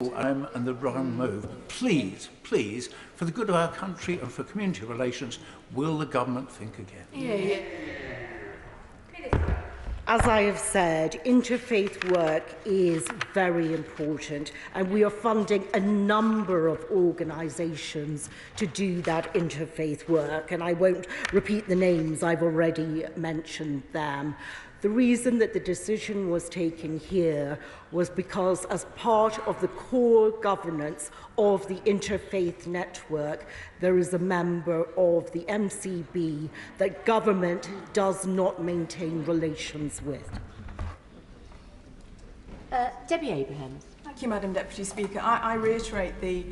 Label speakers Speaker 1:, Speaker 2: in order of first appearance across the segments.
Speaker 1: and the wrong move. Please, please, for the good of our country and for community relations, will the government think again?
Speaker 2: As I have said, interfaith work is very important, and we are funding a number of organisations to do that interfaith work, and I won't repeat the names, I've already mentioned them. The reason that the decision was taken here was because, as part of the core governance of the interfaith network, there is a member of the MCB that government does not maintain relations with.
Speaker 3: Debbie Abrahams.
Speaker 4: Thank you, Madam Deputy Speaker. I reiterate the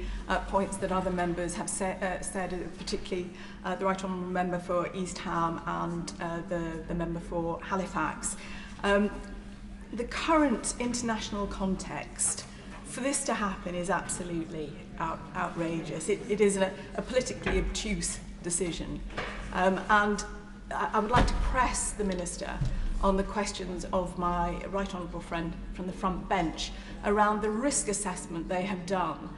Speaker 4: points that other members have said, particularly the Right Honourable Member for East Ham and the Member for Halifax. The current international context for this to happen is absolutely outrageous. It is a politically obtuse decision. And I would like to press the Minister on the questions of my right honourable friend from the front bench around the risk assessment they have done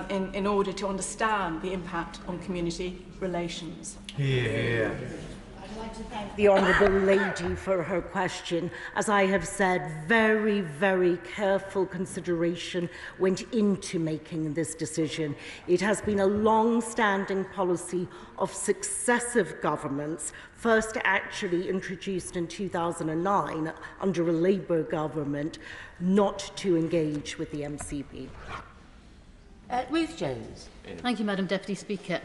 Speaker 4: in order to understand the impact on community relations.
Speaker 2: I'd like to thank the Honourable Lady for her question. As I have said, very, very careful consideration went into making this decision. It has been a long-standing policy of successive governments, first actually introduced in 2009 under a Labour government, not to engage with the MCB.
Speaker 3: Ruth Jones.
Speaker 5: Thank you, Madam Deputy Speaker.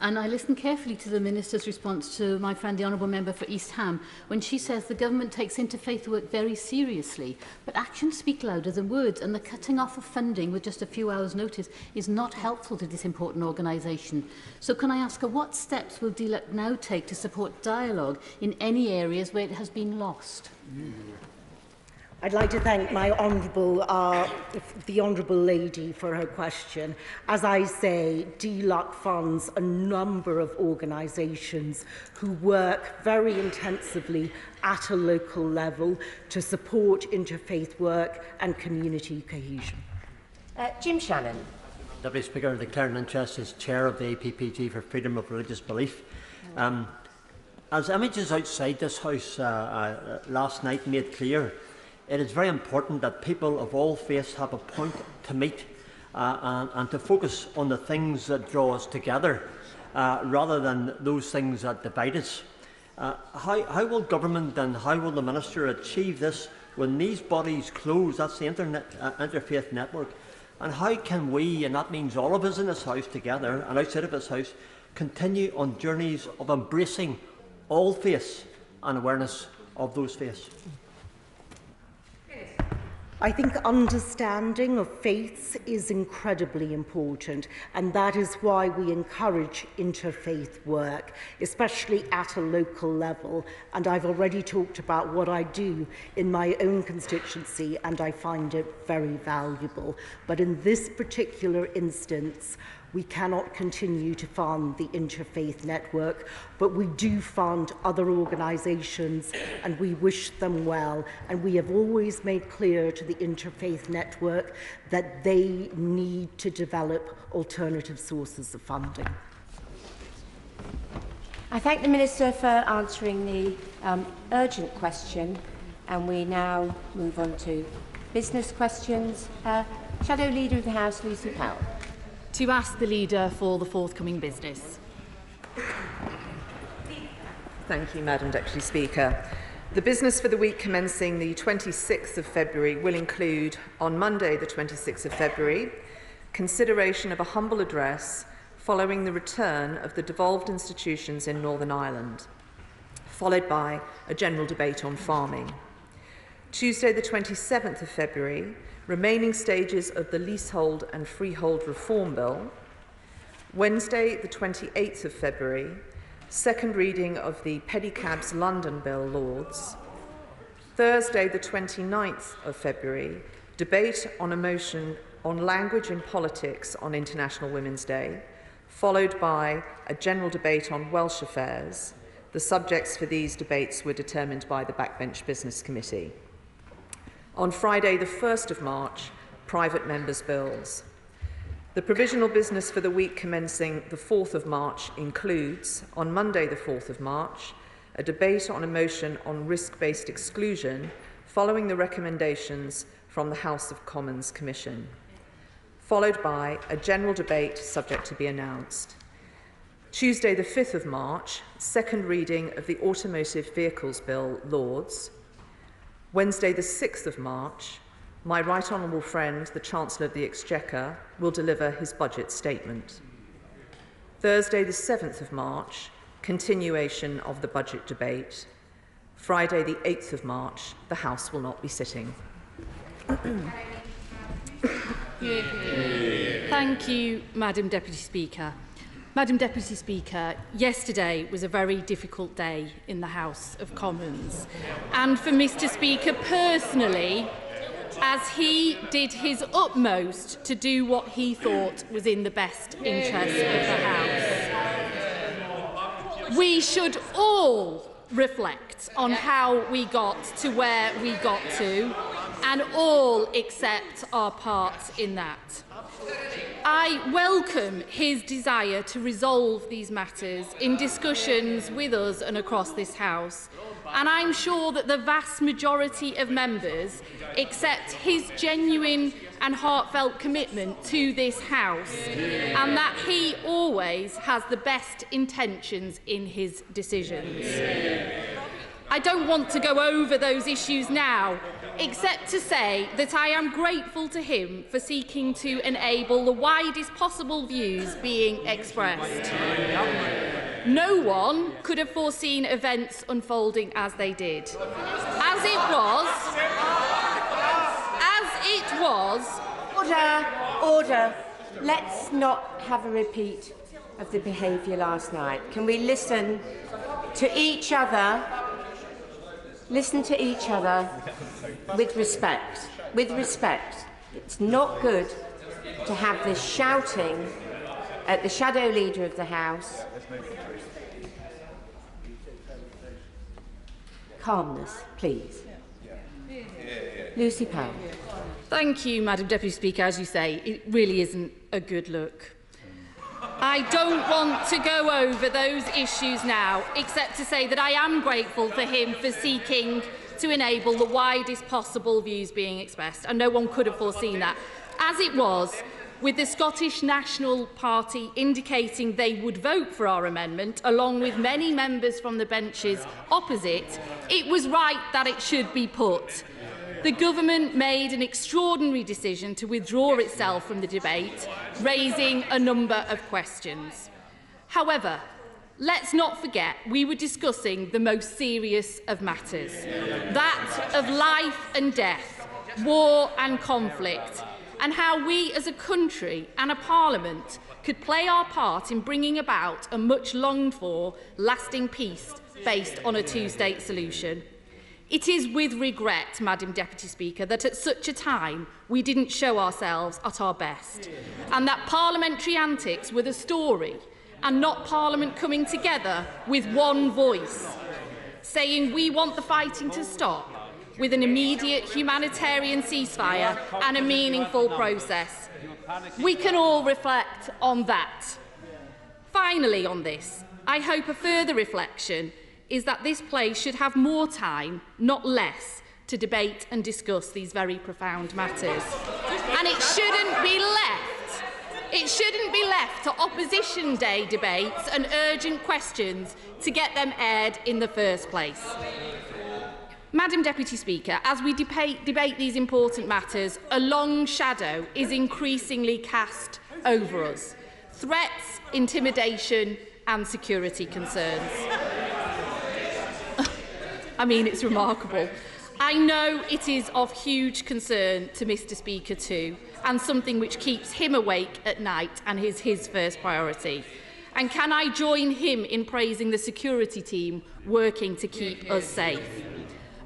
Speaker 5: And I listened carefully to the Minister's response to my friend, the Honourable Member for East Ham, when she says the government takes interfaith work very seriously. But actions speak louder than words, and the cutting off of funding with just a few hours' notice is not helpful to this important organisation. So can I ask her, what steps will DLUC now take to support dialogue in any areas where it has been lost?
Speaker 2: I'd like to thank my the Honourable Lady for her question. As I say, DLUC funds a number of organisations who work very intensively at a local level to support interfaith work and community cohesion.
Speaker 3: Jim Shannon.
Speaker 6: Deputy Speaker, declaring interest as Chair of the APPG for Freedom of Religious Belief. As images outside this House last night made clear, it is very important that people of all faiths have a point to meet and to focus on the things that draw us together rather than those things that divide us. How will government and how will the Minister achieve this when these bodies close? That's the interfaith network. And how can we, and that means all of us in this House together and outside of this House, continue on journeys of embracing all faiths and awareness of those faiths?
Speaker 2: I think understanding of faiths is incredibly important, and that is why we encourage interfaith work, especially at a local level. And I've already talked about what I do in my own constituency, and I find it very valuable. But in this particular instance, we cannot continue to fund the interfaith network, but we do fund other organisations and we wish them well. And we have always made clear to the interfaith network that they need to develop alternative sources of funding.
Speaker 3: I thank the Minister for answering the urgent question, and we now move on to business questions. Shadow Leader of the House, Lucy Powell.
Speaker 7: To ask the Leader for the forthcoming business.
Speaker 8: Thank you, Madam Deputy Speaker. The business for the week commencing the 26th of February will include, on Monday the 26th of February, consideration of a humble address following the return of the devolved institutions in Northern Ireland, followed by a general debate on farming. Tuesday the 27th of February, remaining stages of the Leasehold and Freehold Reform Bill. Wednesday, the 28th of February, second reading of the Pedicabs London Bill, Lords. Thursday, the 29th of February, debate on a motion on language in politics on International Women's Day, followed by a general debate on Welsh affairs. The subjects for these debates were determined by the Backbench Business Committee. On Friday, the 1st of March, private members' bills. The provisional business for the week commencing the 4th of March includes, on Monday the 4th of March, a debate on a motion on risk-based exclusion following the recommendations from the House of Commons Commission, followed by a general debate subject to be announced. Tuesday the 5th of March, second reading of the Automotive Vehicles Bill, Lords. Wednesday the 6th of March, my Right Honourable friend, the Chancellor of the Exchequer, will deliver his budget statement. Thursday the 7th of March, continuation of the budget debate. Friday the 8th of March, the House will not be sitting.
Speaker 7: Thank you, Madam Deputy Speaker. Madam Deputy Speaker, yesterday was a very difficult day in the House of Commons. And for Mr. Speaker personally, as he did his utmost to do what he thought was in the best interest of the House. We should all reflect on how we got to where we got to and all accept our part in that. I welcome his desire to resolve these matters in discussions with us and across this House, and I'm sure that the vast majority of members accept his genuine and heartfelt commitment to this House and that he always has the best intentions in his decisions. I don't want to go over those issues now, except to say that I am grateful to him for seeking to enable the widest possible views being expressed. No one could have foreseen events unfolding as they did. As it was...
Speaker 3: Order. Let's not have a repeat of the behaviour last night. Can we listen to each other? Listen to each other with respect. With respect. It's not good to have this shouting at the Shadow Leader of the House. Calmness, please. Lucy Powell.
Speaker 7: Thank you, Madam Deputy Speaker. As you say, it really isn't a good look. I don't want to go over those issues now, except to say that I am grateful for him for seeking to enable the widest possible views being expressed, and no one could have foreseen that. As it was, with the Scottish National Party indicating they would vote for our amendment, along with many members from the benches opposite, it was right that it should be put. The government made an extraordinary decision to withdraw itself from the debate, raising a number of questions. However, let's not forget we were discussing the most serious of matters, that of life and death, war and conflict, and how we as a country and a parliament could play our part in bringing about a much longed for lasting peace based on a two-state solution. It is with regret, Madam Deputy Speaker, that at such a time we didn't show ourselves at our best, and that parliamentary antics were the story and not Parliament coming together with one voice, saying we want the fighting to stop with an immediate humanitarian ceasefire and a meaningful process. We can all reflect on that. Finally on this, I hope a further reflection is that this place should have more time, not less, to debate and discuss these very profound matters. And it shouldn't be left to opposition day debates and urgent questions to get them aired in the first place. Madam Deputy Speaker, as we debate these important matters, a long shadow is increasingly cast over us. Threats, intimidation and security concerns. I mean, it's remarkable. I know it is of huge concern to Mr. Speaker too, and something which keeps him awake at night and is his first priority. And can I join him in praising the security team working to keep us safe?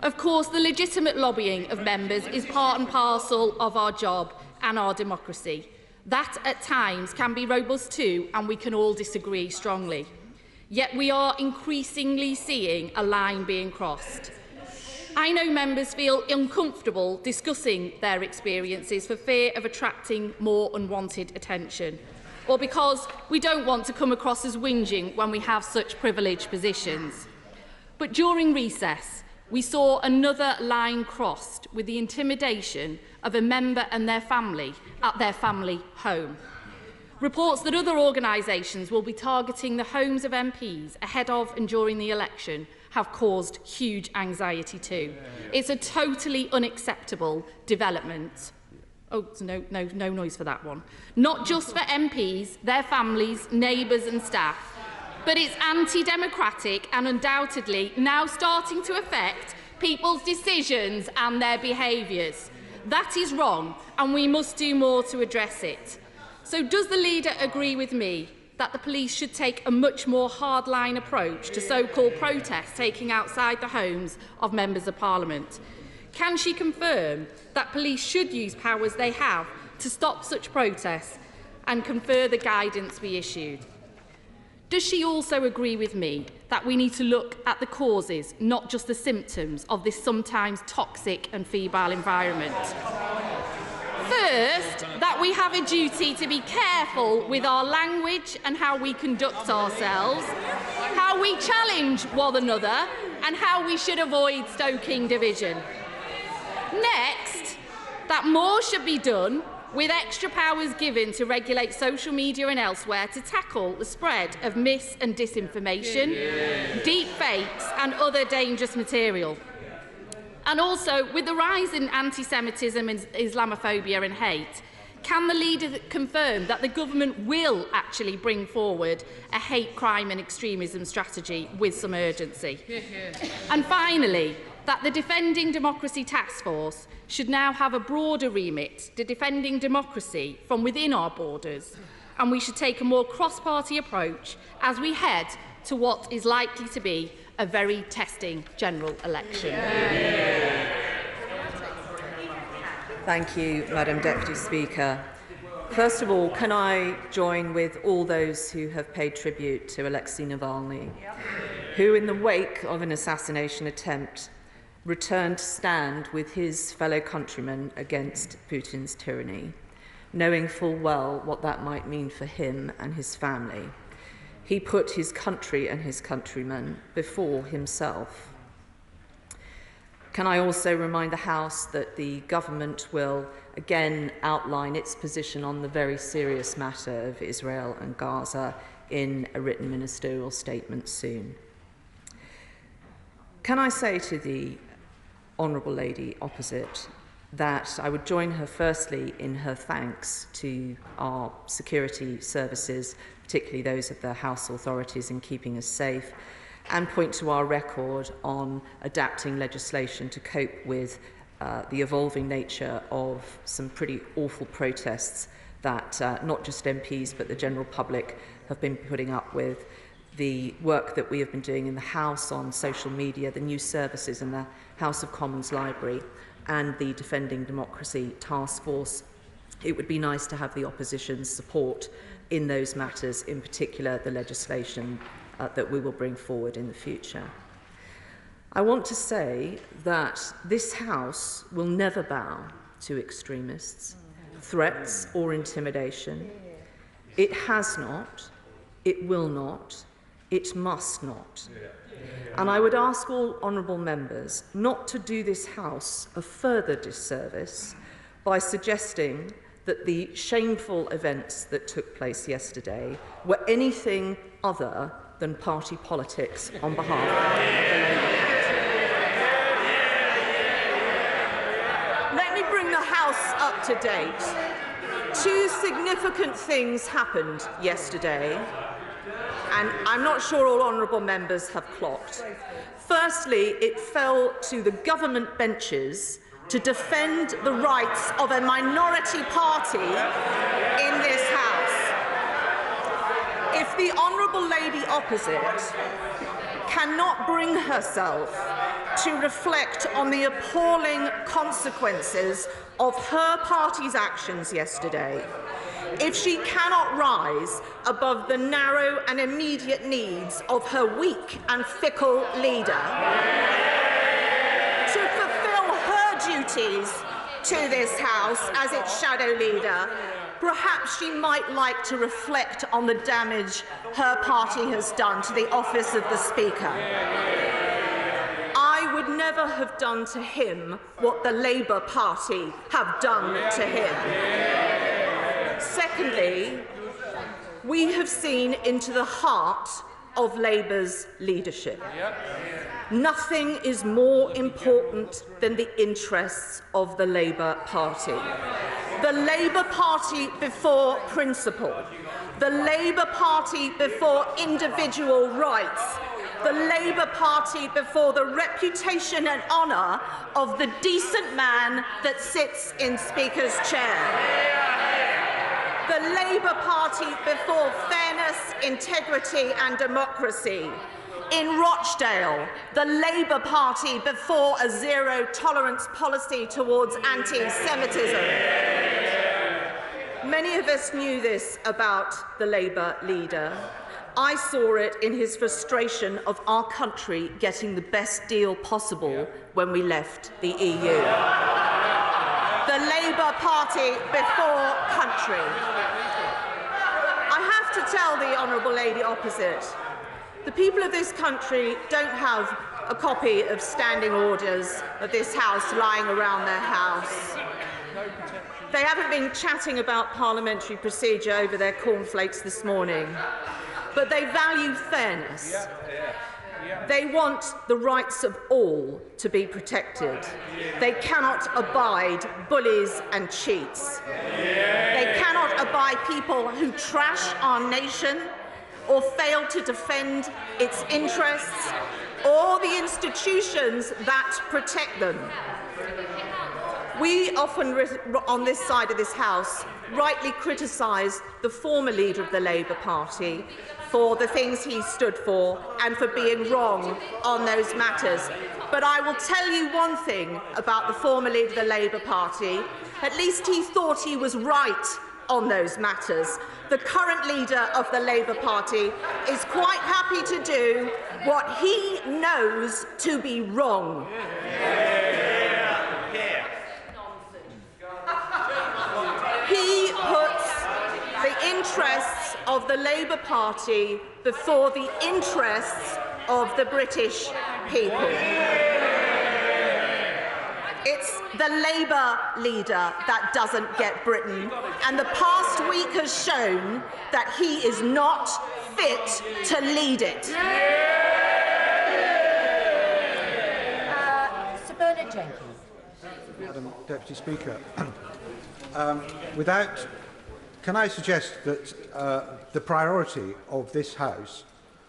Speaker 7: Of course, the legitimate lobbying of members is part and parcel of our job and our democracy. That at times can be robust too, and we can all disagree strongly. Yet we are increasingly seeing a line being crossed. I know members feel uncomfortable discussing their experiences for fear of attracting more unwanted attention, or because we don't want to come across as whinging when we have such privileged positions. But during recess, we saw another line crossed with the intimidation of a member and their family at their family home. Reports that other organisations will be targeting the homes of MPs ahead of and during the election have caused huge anxiety too. It's a totally unacceptable development. Oh, no noise for that one. Not just for MPs, their families, neighbours and staff, but it's anti-democratic and undoubtedly now starting to affect people's decisions and their behaviours. That is wrong, and we must do more to address it. So does the leader agree with me that the police should take a much more hardline approach to so-called protests taking outside the homes of members of Parliament? Can she confirm that police should use powers they have to stop such protests and confer the guidance we issued? Does she also agree with me that we need to look at the causes, not just the symptoms, of this sometimes toxic and febrile environment? First, that we have a duty to be careful with our language and how we conduct ourselves, how we challenge one another, and how we should avoid stoking division. Next, that more should be done with extra powers given to regulate social media and elsewhere to tackle the spread of mis- and disinformation, deep fakes and other dangerous material. And also, with the rise in anti-Semitism and Islamophobia and hate, can the leader confirm that the government will actually bring forward a hate crime and extremism strategy with some urgency? And finally, that the Defending Democracy Task Force should now have a broader remit to defending democracy from within our borders, and we should take a more cross-party approach as we head to what is likely to be a very testing general election.
Speaker 8: Thank you, Madam Deputy Speaker. First of all, can I join with all those who have paid tribute to Alexei Navalny, who, in the wake of an assassination attempt, returned to stand with his fellow countrymen against Putin's tyranny, knowing full well what that might mean for him and his family. He put his country and his countrymen before himself. Can I also remind the House that the government will again outline its position on the very serious matter of Israel and Gaza in a written ministerial statement soon? Can I say to the Honourable Lady opposite that I would join her firstly in her thanks to our security services, particularly those of the House authorities, in keeping us safe, and point to our record on adapting legislation to cope with the evolving nature of some pretty awful protests that not just MPs but the general public have been putting up with, the work that we have been doing in the House on social media, the new services in the House of Commons Library, and the Defending Democracy Task Force. It would be nice to have the opposition's support in those matters, in particular the legislation that we will bring forward in the future. I want to say that this House will never bow to extremists, threats or intimidation. It has not, it will not, it must not. And I would ask all honourable members not to do this House a further disservice by suggesting that the shameful events that took place yesterday were anything other than party politics on behalf of the Labour Party. Let me bring the House up to date. Two significant things happened yesterday, and I'm not sure all honourable members have clocked. Firstly, it fell to the government benches to defend the rights of a minority party in this House. If the Honourable Lady opposite cannot bring herself to reflect on the appalling consequences of her party's actions yesterday, if she cannot rise above the narrow and immediate needs of her weak and fickle leader, to
Speaker 9: duties to this House as its shadow leader, perhaps she might like to reflect on the damage her party has done to the office of the Speaker. I would never have done to him what the Labour Party have done to him. Secondly, we have seen into the heart of Labour's leadership. Nothing is more important than the interests of the Labour Party. The Labour Party before principle. The Labour Party before individual rights. The Labour Party before the reputation and honour of the decent man that sits in Speaker's chair. The Labour Party before fairness, integrity and democracy. In Rochdale, the Labour Party before a zero-tolerance policy towards anti-Semitism. Many of us knew this about the Labour leader. I saw it in his frustration of our country getting the best deal possible when we left the EU. The Labour Party before country. I have to tell the honourable lady opposite, the people of this country don't have a copy of standing orders of this House lying around their house. They haven't been chatting about parliamentary procedure over their cornflakes this morning, but they value fairness. They want the rights of all to be protected. They cannot abide bullies and cheats. They cannot abide people who trash our nation or fail to defend its interests or the institutions that protect them. We often, on this side of this House, rightly criticise the former leader of the Labour Party for the things he stood for and for being wrong on those matters. But I will tell you one thing about the former leader of the Labour Party. At least he thought he was right on those matters. The current leader of the Labour Party is quite happy to do what he knows to be wrong. He puts the interests of the Labour Party before the interests of the British people. It's the Labour leader that doesn't get Britain, and the past week has shown that he is not fit to lead it.
Speaker 3: Sir Bernard Jenkins.
Speaker 10: Madam Deputy Speaker, can I suggest that the priority of this House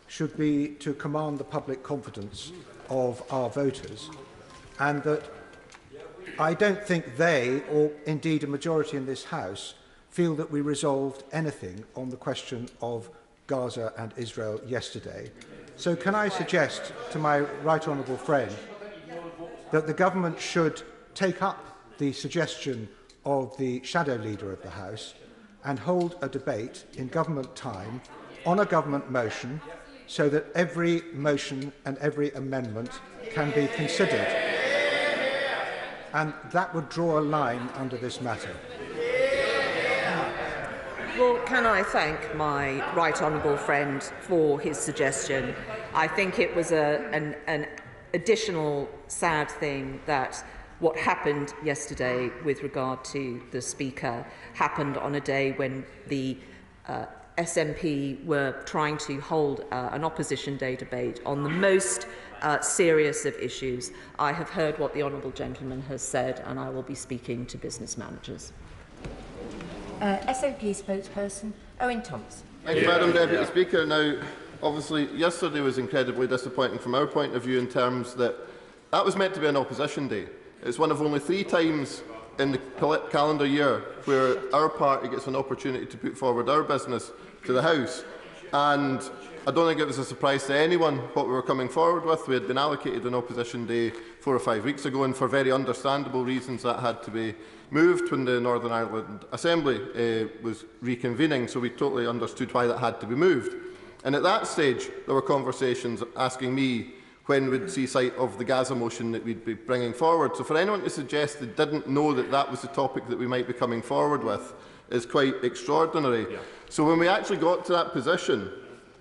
Speaker 10: should be to command the public confidence of our voters, and that I don't think they, or indeed a majority in this House, feel that we resolved anything on the question of Gaza and Israel yesterday. So can I suggest to my right honourable friend that the government should take up the suggestion of the shadow leader of the House and hold a debate in government time on a government motion so that every motion and every amendment can be considered. And that would draw a line under this matter.
Speaker 8: Well, can I thank my right honourable friend for his suggestion? I think it was an additional sad thing that what happened yesterday with regard to the Speaker happened on a day when the SNP were trying to hold an Opposition Day debate on the most serious of issues. I have heard what the honourable gentleman has said, and I will be speaking to business managers.
Speaker 3: SNP spokesperson Owen Thomas.
Speaker 11: Thank you, Madam Deputy Speaker. Now, obviously, yesterday was incredibly disappointing from our point of view in terms that was meant to be an opposition day. It's one of only 3 times in the calendar year where our party gets an opportunity to put forward our business to the House. And I don't think it was a surprise to anyone what we were coming forward with. We had been allocated an opposition day 4 or 5 weeks ago, and for very understandable reasons that had to be moved when the Northern Ireland Assembly was reconvening, so we totally understood why that had to be moved. And at that stage, there were conversations asking me when we'd see sight of the Gaza motion that we'd be bringing forward. So for anyone to suggest they didn't know that that was the topic that we might be coming forward with is quite extraordinary. Yeah. So when we actually got to that position,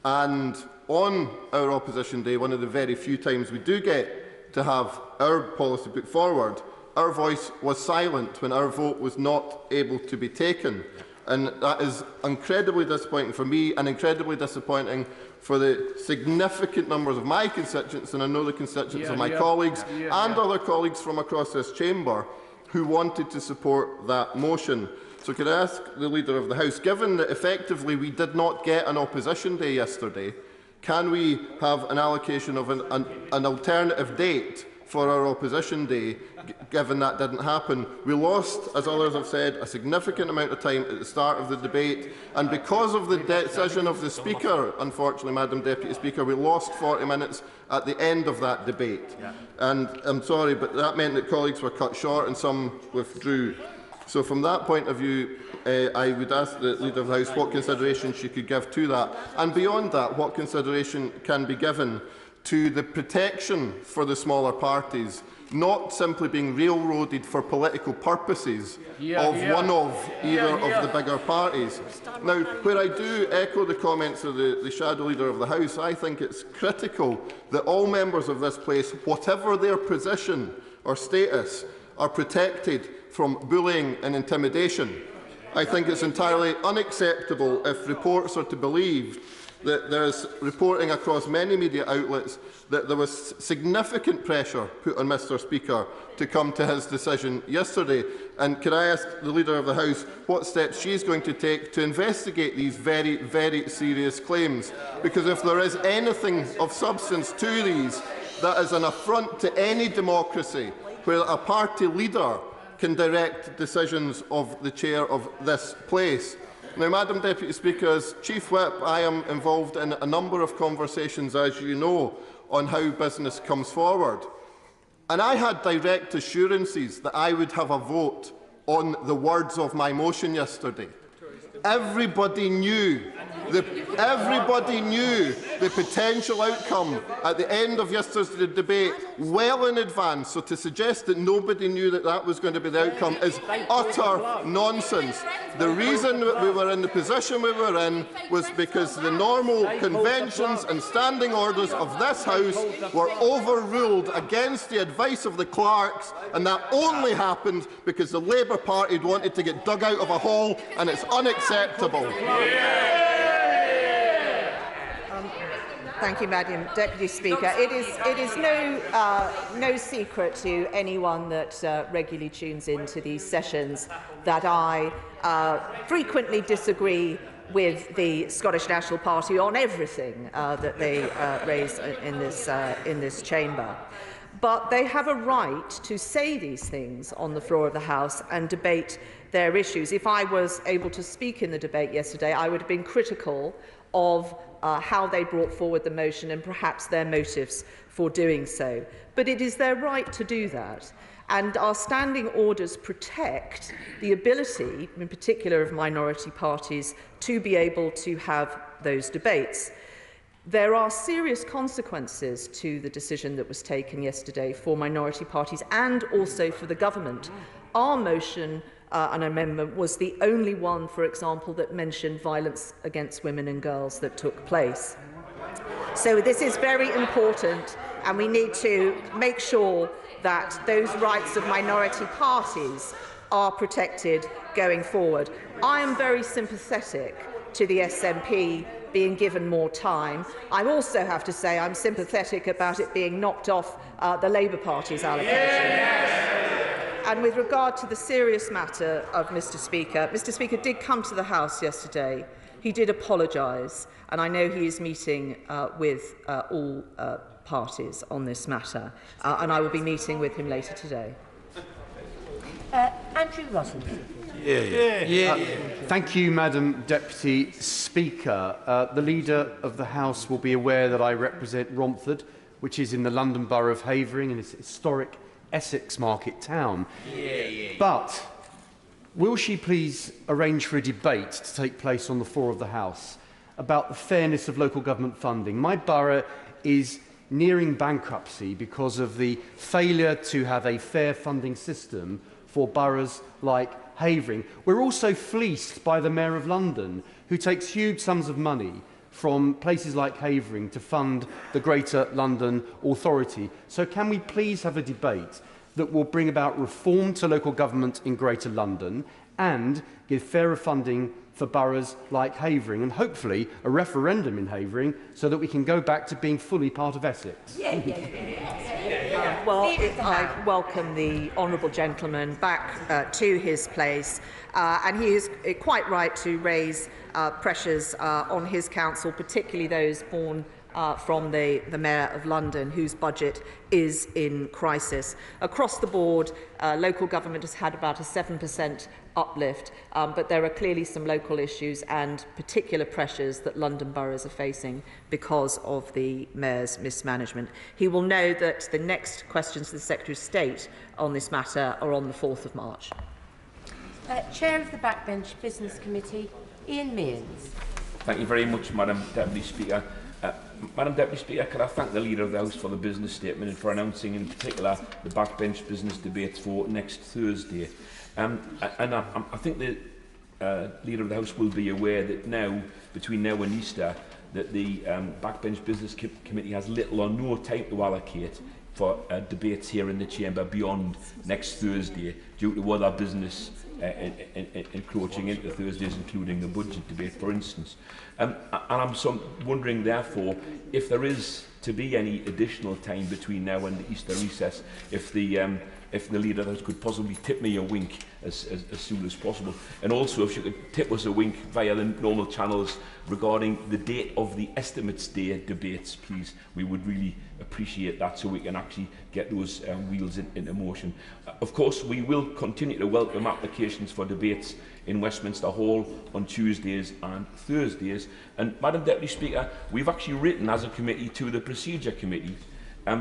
Speaker 11: and on our opposition day, one of the very few times we do get to have our policy put forward, our voice was silent when our vote was not able to be taken. And that is incredibly disappointing for me and incredibly disappointing for the significant numbers of my constituents, and I know the constituents of my colleagues and other colleagues from across this chamber who wanted to support that motion. So could I ask the Leader of the House, given that effectively we did not get an opposition day yesterday, can we have an allocation of an alternative date for our opposition day, given that didn't happen? We lost, as others have said, a significant amount of time at the start of the debate, and because of the decision of the Speaker, unfortunately, Madam Deputy Speaker, we lost 40 minutes at the end of that debate. Yeah. And I'm sorry, but that meant that colleagues were cut short and some withdrew. So from that point of view, I would ask the Leader of the House what consideration she could give to that, and beyond that, what consideration can be given to the protection for the smaller parties, not simply being railroaded for political purposes one of either of the bigger parties. Now, where I do echo the comments of the Shadow Leader of the House, I think it's critical that all members of this place, whatever their position or status, are protected from bullying and intimidation. I think it's entirely unacceptable if reports are to believe that there is reporting across many media outlets that there was significant pressure put on Mr Speaker to come to his decision yesterday. And can I ask the Leader of the House what steps she is going to take to investigate these very, very serious claims? Because if there is anything of substance to these, that is an affront to any democracy where a party leader can direct decisions of the chair of this place. Now, Madam Deputy Speaker, as Chief Whip, I am involved in a number of conversations, as you know, on how business comes forward. And I had direct assurances that I would have a vote on the words of my motion yesterday. Everybody knew the potential outcome at the end of yesterday's debate well in advance. So to suggest that nobody knew that that was going to be the outcome is utter nonsense. The reason that we were in the position we were in was because the normal conventions and standing orders of this House were overruled against the advice of the clerks, and that only happened because the Labour Party wanted to get dug out of a hole, and it's unacceptable.
Speaker 8: Thank you, Madam Deputy Speaker. It is no secret to anyone that regularly tunes into these sessions that I frequently disagree with the Scottish National Party on everything that they raise in this chamber. But they have a right to say these things on the floor of the House and debate their issues. If I was able to speak in the debate yesterday, I would have been critical of how they brought forward the motion and perhaps their motives for doing so. But it is their right to do that. And our standing orders protect the ability, in particular of minority parties, to be able to have those debates. There are serious consequences to the decision that was taken yesterday for minority parties and also for the government. Our motion and amendment was the only one, for example, that mentioned violence against women and girls that took place. So this is very important, and we need to make sure that those rights of minority parties are protected going forward. I am very sympathetic to the SNP being given more time. I also have to say I'm sympathetic about it being knocked off the Labour Party's allocation. And with regard to the serious matter of Mr Speaker did come to the House yesterday. He did apologise, and I know he is meeting with all parties on this matter, and I will be meeting with him later today.
Speaker 3: Andrew Russell.
Speaker 12: Thank you, Madam Deputy Speaker. The Leader of the House will be aware that I represent Romford, which is in the London Borough of Havering and is a historic Essex market town. But will she please arrange for a debate to take place on the floor of the House about the fairness of local government funding? My borough is nearing bankruptcy because of the failure to have a fair funding system for boroughs like Havering. We're also fleeced by the Mayor of London, who takes huge sums of money from places like Havering to fund the Greater London Authority. So can we please have a debate that will bring about reform to local government in Greater London and give fairer funding for boroughs like Havering, and hopefully a referendum in Havering so that we can go back to being fully part of Essex?
Speaker 8: I welcome the honourable gentleman back to his place, and he is quite right to raise pressures on his council, particularly those born from the Mayor of London, whose budget is in crisis. Across the board, local government has had about a 7% uplift, but there are clearly some local issues and particular pressures that London boroughs are facing because of the Mayor's mismanagement. He will know that the next questions to the Secretary of State on this matter are on the 4th of March.
Speaker 3: Chair of the Backbench Business Committee, Ian Mearns.
Speaker 13: Thank you very much, Madam Deputy Speaker. Madam Deputy Speaker, can I thank the Leader of the House for the business statement and for announcing in particular the backbench business debates for next Thursday. And I think the Leader of the House will be aware that now, between now and Easter, that the Backbench Business Committee has little or no time to allocate for debates here in the Chamber beyond next Thursday due to other business encroaching into Thursdays, including the budget debate, for instance. And I'm wondering, therefore, if there is to be any additional time between now and the Easter recess, if the Leader of the House could possibly tip me a wink as soon as possible. And also, if she could tip us a wink via the normal channels regarding the date of the Estimates Day debates, please. We would really appreciate that so we can actually get those wheels into motion. Of course, we will continue to welcome applications for debates in Westminster Hall on Tuesdays and Thursdays. And, Madam Deputy Speaker, we've actually written as a committee to the Procedure Committee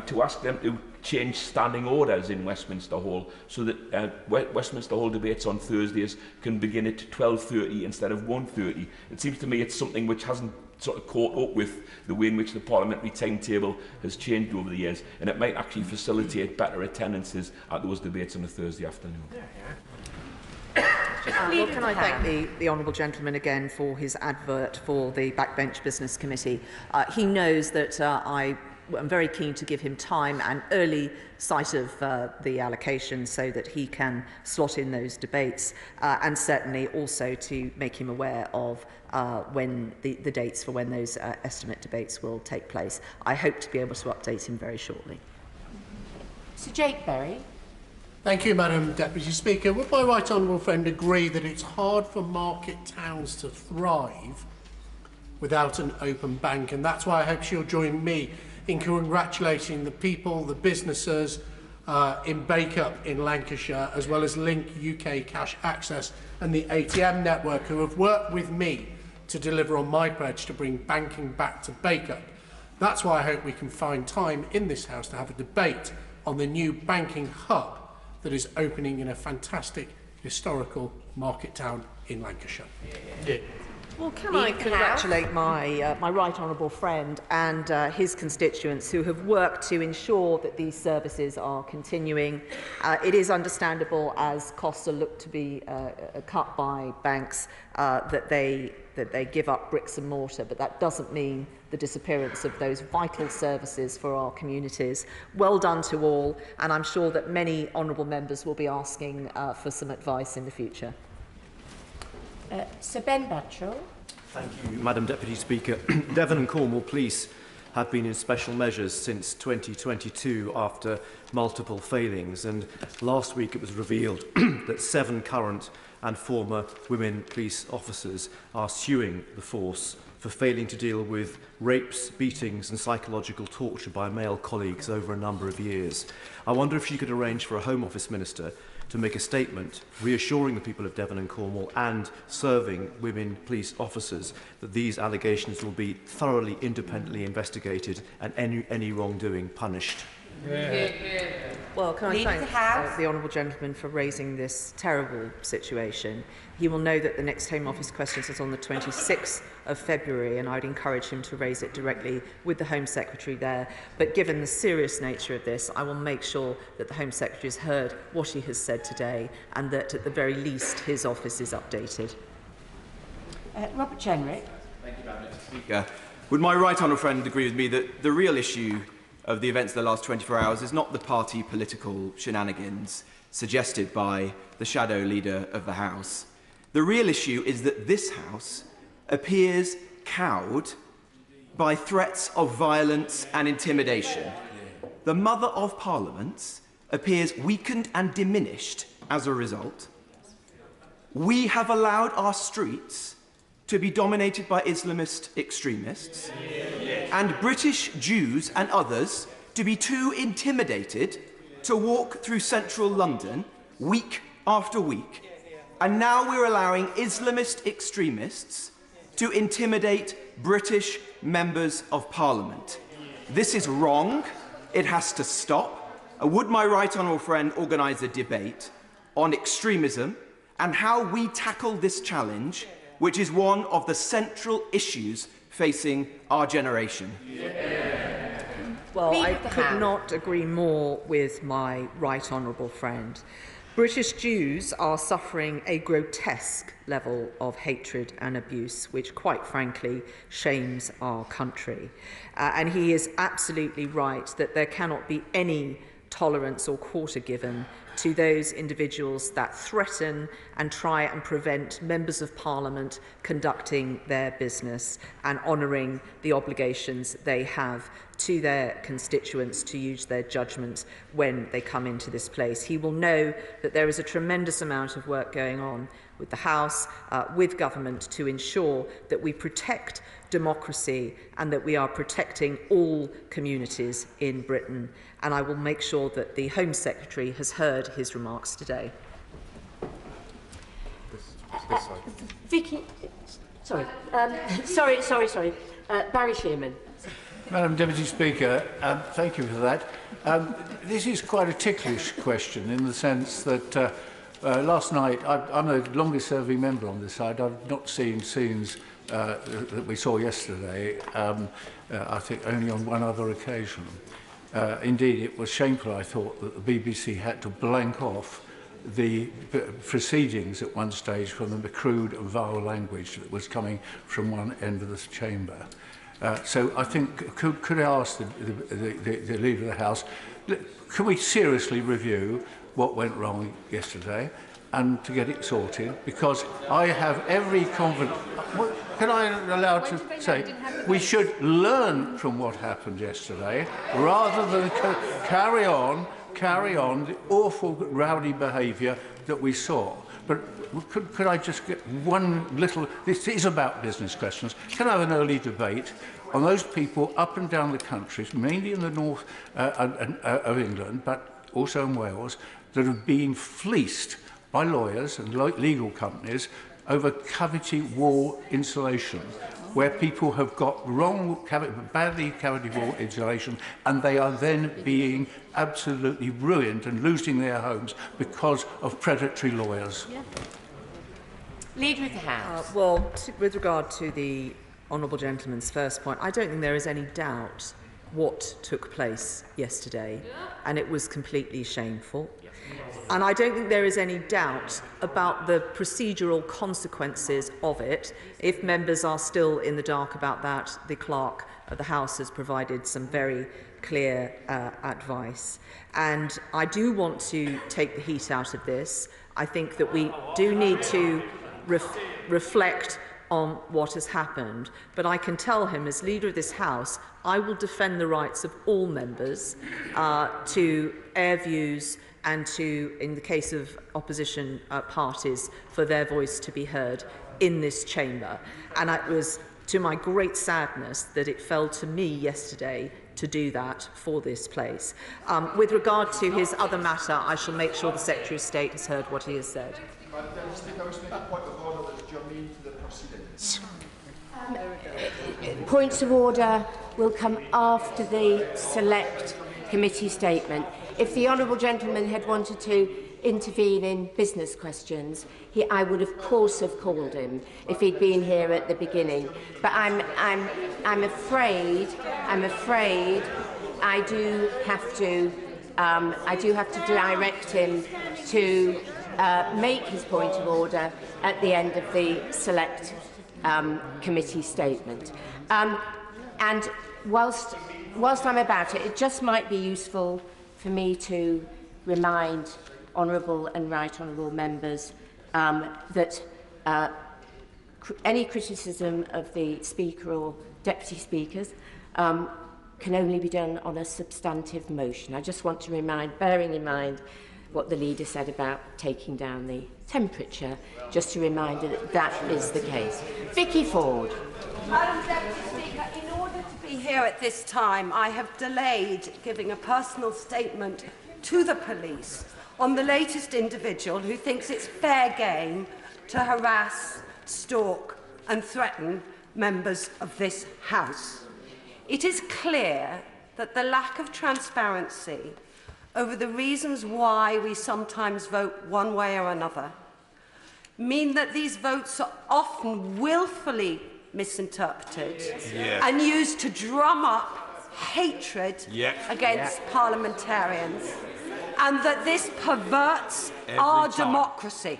Speaker 13: to ask them to change standing orders in Westminster Hall so that Westminster Hall debates on Thursdays can begin at 12:30 instead of 1:30. It seems to me it's something which hasn't sort of caught up with the way in which the parliamentary timetable has changed over the years, and it might actually facilitate better attendances at those debates on a Thursday afternoon.
Speaker 8: Can I thank the honourable gentleman again for his advert for the Backbench Business Committee. He knows that I'm very keen to give him time and early sight of the allocation so that he can slot in those debates, and certainly also to make him aware of when the dates for when those estimate debates will take place. I hope to be able to update him very shortly.
Speaker 3: Sir Jake Berry.
Speaker 14: Thank you, Madam Deputy Speaker. Would my right honourable friend agree that it's hard for market towns to thrive without an open bank? And that's why I hope she'll join me in congratulating the people, the businesses in Bacup in Lancashire, as well as Link UK Cash Access and the ATM network, who have worked with me to deliver on my pledge to bring banking back to Bacup. That's why I hope we can find time in this House to have a debate on the new banking hub that is opening in a fantastic historical market town in Lancashire. Yeah.
Speaker 8: Well, can I congratulate my right honourable friend and his constituents who have worked to ensure that these services are continuing. It is understandable, as costs are looked to be cut by banks, that they give up bricks and mortar, but that doesn't mean the disappearance of those vital services for our communities. Well done to all, and I'm sure that many honourable members will be asking for some advice in the future.
Speaker 3: Sir Ben Batchel.
Speaker 15: Thank you, Madam Deputy Speaker. Devon and Cornwall Police have been in special measures since 2022 after multiple failings, and last week it was revealed that 7 current and former women police officers are suing the force for failing to deal with rapes, beatings and psychological torture by male colleagues over a number of years. I wonder if she could arrange for a Home Office Minister to make a statement reassuring the people of Devon and Cornwall and serving women police officers that these allegations will be thoroughly independently investigated and any wrongdoing punished. Yeah.
Speaker 8: Well, can I
Speaker 3: Leader of
Speaker 8: thank
Speaker 3: the House.
Speaker 8: the honourable gentleman for raising this terrible situation. He will know that the next Home Office questions is on the 26th of February, and I'd encourage him to raise it directly with the Home Secretary there. But given the serious nature of this, I will make sure that the Home Secretary has heard what he has said today, and that at the very least his office is updated.
Speaker 3: Robert Jenrick.
Speaker 16: Thank you, Madam Speaker. Would my right honourable friend agree with me that the real issue of the events of the last 24 hours is not the party political shenanigans suggested by the shadow leader of the House? The real issue is that this House appears cowed by threats of violence and intimidation. The Mother of Parliaments appears weakened and diminished as a result. We have allowed our streets to be dominated by Islamist extremists, and British Jews and others to be too intimidated to walk through central London week after week. And now we're allowing Islamist extremists to intimidate British members of Parliament. This is wrong. It has to stop. Would my right honourable friend organise a debate on extremism and how we tackle this challenge, which is one of the central issues facing our generation?
Speaker 8: Well, I could not agree more with my right honourable friend. British Jews are suffering a grotesque level of hatred and abuse, which quite frankly shames our country. And he is absolutely right that there cannot be any tolerance or quarter given to those individuals that threaten and try and prevent members of Parliament conducting their business and honouring the obligations they have to their constituents to use their judgment when they come into this place. He will know that there is a tremendous amount of work going on with the House, with government, to ensure that we protect democracy and that we are protecting all communities in Britain. And I will make sure that the Home Secretary has heard his remarks today.
Speaker 3: Vicky, sorry. Sorry. Barry Shearman.
Speaker 1: Madam Deputy Speaker, thank you for that. This is quite a ticklish question in the sense that last night, I'm the longest serving member on this side. I've not seen scenes that we saw yesterday, I think only on one other occasion. Indeed, it was shameful, I thought, that the BBC had to blank off the proceedings at one stage from the crude and vile language that was coming from one end of this chamber. So I think, could I ask the Leader of the House, can we seriously review what went wrong yesterday and to get it sorted? Because I have every confidence. Can I allow to say we should learn from what happened yesterday rather than carry on the awful rowdy behaviour that we saw. But could I just get one little... This is about business questions. Can I have an early debate on those people up and down the country, mainly in the north of England, but also in Wales, that have been fleeced by lawyers and legal companies over cavity wall insulation, where people have got badly cavity wall insulation, and they are then being absolutely ruined and losing their homes because of predatory lawyers.
Speaker 3: Yeah. Leader of the House.
Speaker 8: With regard to the honourable gentleman's first point, I don't think there is any doubt what took place yesterday, and it was completely shameful. And I don't think there is any doubt about the procedural consequences of it. If members are still in the dark about that, the clerk of the House has provided some very clear advice. And I do want to take the heat out of this. I think that we do need to reflect on what has happened, but I can tell him, as Leader of this House, I will defend the rights of all members to air views and to, in the case of opposition parties, for their voice to be heard in this chamber. And it was to my great sadness that it fell to me yesterday to do that for this place. With regard to his other matter, I shall make sure the Secretary of State has heard what he has said.
Speaker 3: Points of order will come after the select committee statement. if the honourable gentleman had wanted to intervene in business questions, I would of course have called him if he'd been here at the beginning. But I'm afraid I do have to direct him to make his point of order at the end of the select committee statement. And whilst I'm about it, it just might be useful for me to remind honourable and right honourable members that any criticism of the Speaker or Deputy Speakers can only be done on a substantive motion. I just want to remind, bearing in mind what the leader said about taking down the temperature, just a reminder that that is the case. Vicky Ford.
Speaker 17: Madam Deputy Speaker, in order to be here at this time, I have delayed giving a personal statement to the police on the latest individual who thinks it's fair game to harass, stalk and threaten members of this House. It is clear that the lack of transparency over the reasons why we sometimes vote one way or another mean that these votes are often willfully misinterpreted and used to drum up hatred against parliamentarians, and that this perverts our democracy.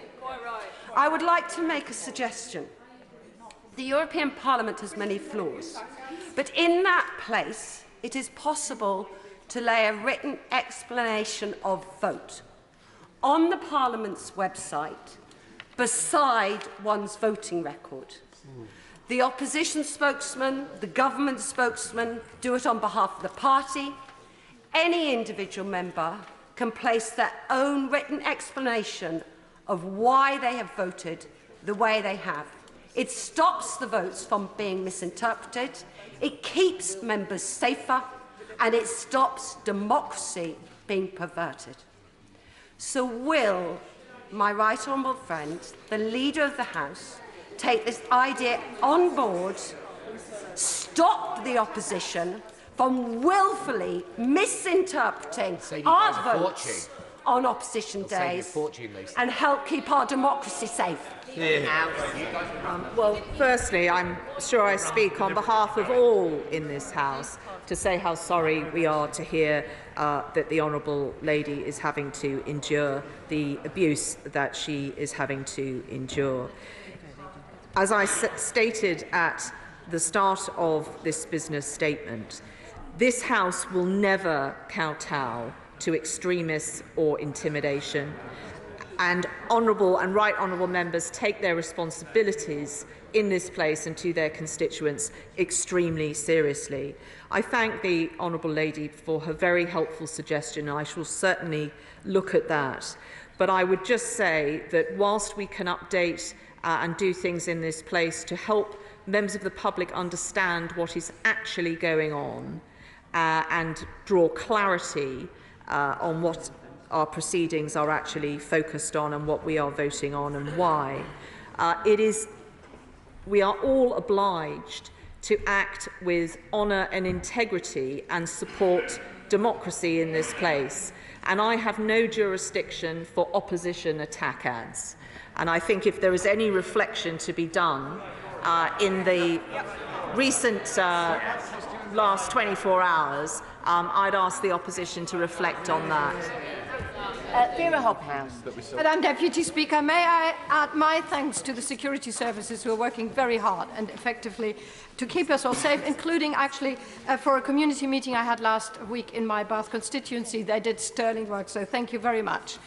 Speaker 17: I would like to make a suggestion. The European Parliament has many flaws, but in that place it is possible to lay a written explanation of vote on the Parliament's website beside one's voting record. The opposition spokesman, the government spokesman do it on behalf of the party. Any individual member can place their own written explanation of why they have voted the way they have. It stops the votes from being misinterpreted, it keeps members safer, and it stops democracy being perverted. So will my right honourable friend, the Leader of the House, take this idea on board, stop the opposition from willfully misinterpreting our votes on opposition days, and help keep our democracy safe?
Speaker 8: Well, firstly, I'm sure I speak on behalf of all in this House to say how sorry we are to hear that the Honourable Lady is having to endure the abuse that she is having to endure. As I stated at the start of this business statement, this House will never kowtow to extremists or intimidation, and honourable and right honourable members take their responsibilities in this place and to their constituents extremely seriously. I thank the Honourable Lady for her very helpful suggestion, and I shall certainly look at that. But I would just say that whilst we can update and do things in this place to help members of the public understand what is actually going on and draw clarity on what our proceedings are actually focused on and what we are voting on and why, we are all obliged to act with honour and integrity and support democracy in this place. And I have no jurisdiction for opposition attack ads. And I think if there is any reflection to be done in the recent last 24 hours, I'd ask the opposition to reflect on that.
Speaker 3: Vera Hobhouse.
Speaker 18: Madam Deputy Speaker, may I add my thanks to the security services who are working very hard and effectively to keep us all safe, including actually for a community meeting I had last week in my Bath constituency. They did sterling work, so thank you very much.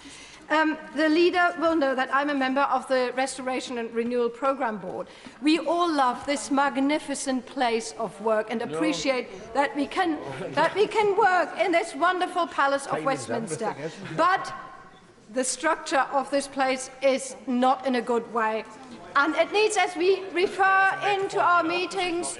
Speaker 18: The leader will know that I'm a member of the Restoration and Renewal Programme Board. We all love this magnificent place of work and appreciate that we can work in this wonderful Palace of Westminster. But the structure of this place is not in a good way. And it needs, as we refer into our meetings,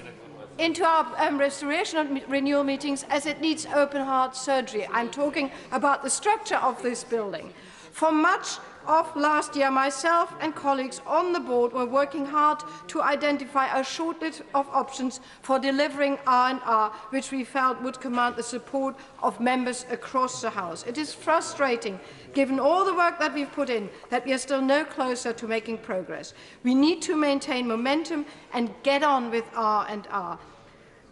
Speaker 18: into our restoration and renewal meetings, as it needs open heart surgery. I'm talking about the structure of this building. For much of last year, myself and colleagues on the board were working hard to identify a short list of options for delivering R&R, which we felt would command the support of members across the House. It is frustrating, given all the work that we've put in, that we are still no closer to making progress. We need to maintain momentum and get on with R&R.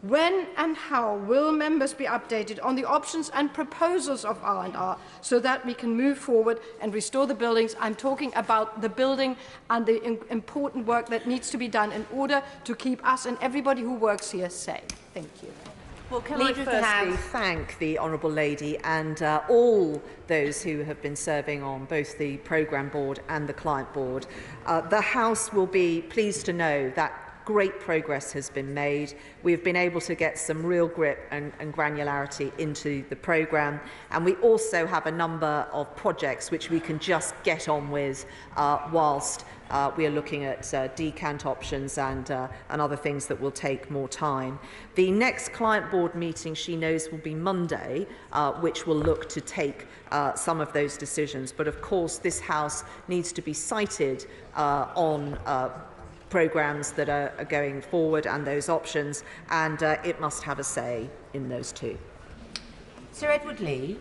Speaker 18: When and how will members be updated on the options and proposals of R&R so that we can move forward and restore the buildings? I'm talking about the building and the important work that needs to be done in order to keep us and everybody who works here safe. Thank you.
Speaker 8: Well, can I firstly thank the Honourable Lady and all those who have been serving on both the Programme Board and the Client Board. The House will be pleased to know that great progress has been made. We've been able to get some real grip and granularity into the programme, and we also have a number of projects which we can just get on with whilst we are looking at decant options and other things that will take more time. The next Client Board meeting, she knows, will be Monday, which will look to take some of those decisions. But of course, this House needs to be cited on programmes that are going forward and those options, and it must have a say in those too.
Speaker 3: Sir Edward Lee.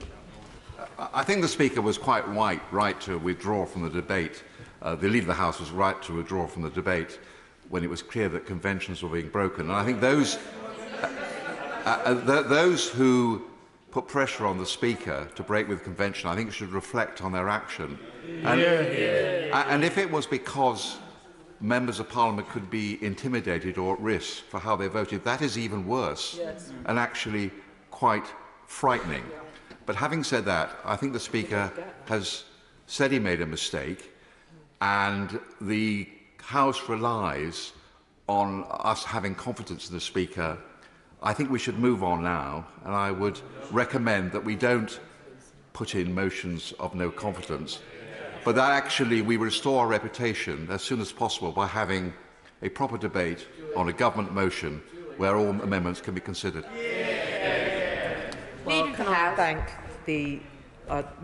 Speaker 19: I think the Speaker was quite right to withdraw from the debate. The Leader of the House was right to withdraw from the debate when it was clear that conventions were being broken. And I think those who put pressure on the Speaker to break with convention, I think should reflect on their action. And if it was because members of Parliament could be intimidated or at risk for how they voted, that is even worse and actually quite frightening. But having said that, I think the Speaker has said he made a mistake, and the House relies on us having confidence in the Speaker. I think we should move on now, and I would recommend that we don't put in motions of no confidence, but that actually we restore our reputation as soon as possible by having a proper debate on a government motion where all amendments can be considered.
Speaker 8: Well, can I thank the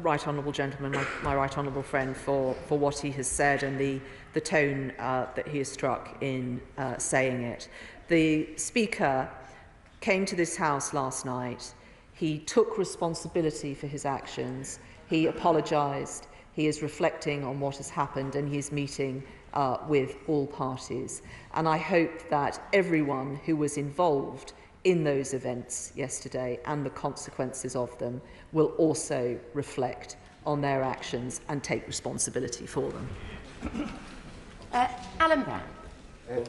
Speaker 8: right honourable gentleman, my right honourable friend, for what he has said and the tone that he has struck in saying it. The Speaker came to this House last night. He took responsibility for his actions. He apologised. He is reflecting on what has happened, and he is meeting with all parties. And I hope that everyone who was involved in those events yesterday and the consequences of them will also reflect on their actions and take responsibility for them.
Speaker 3: Alan Brown.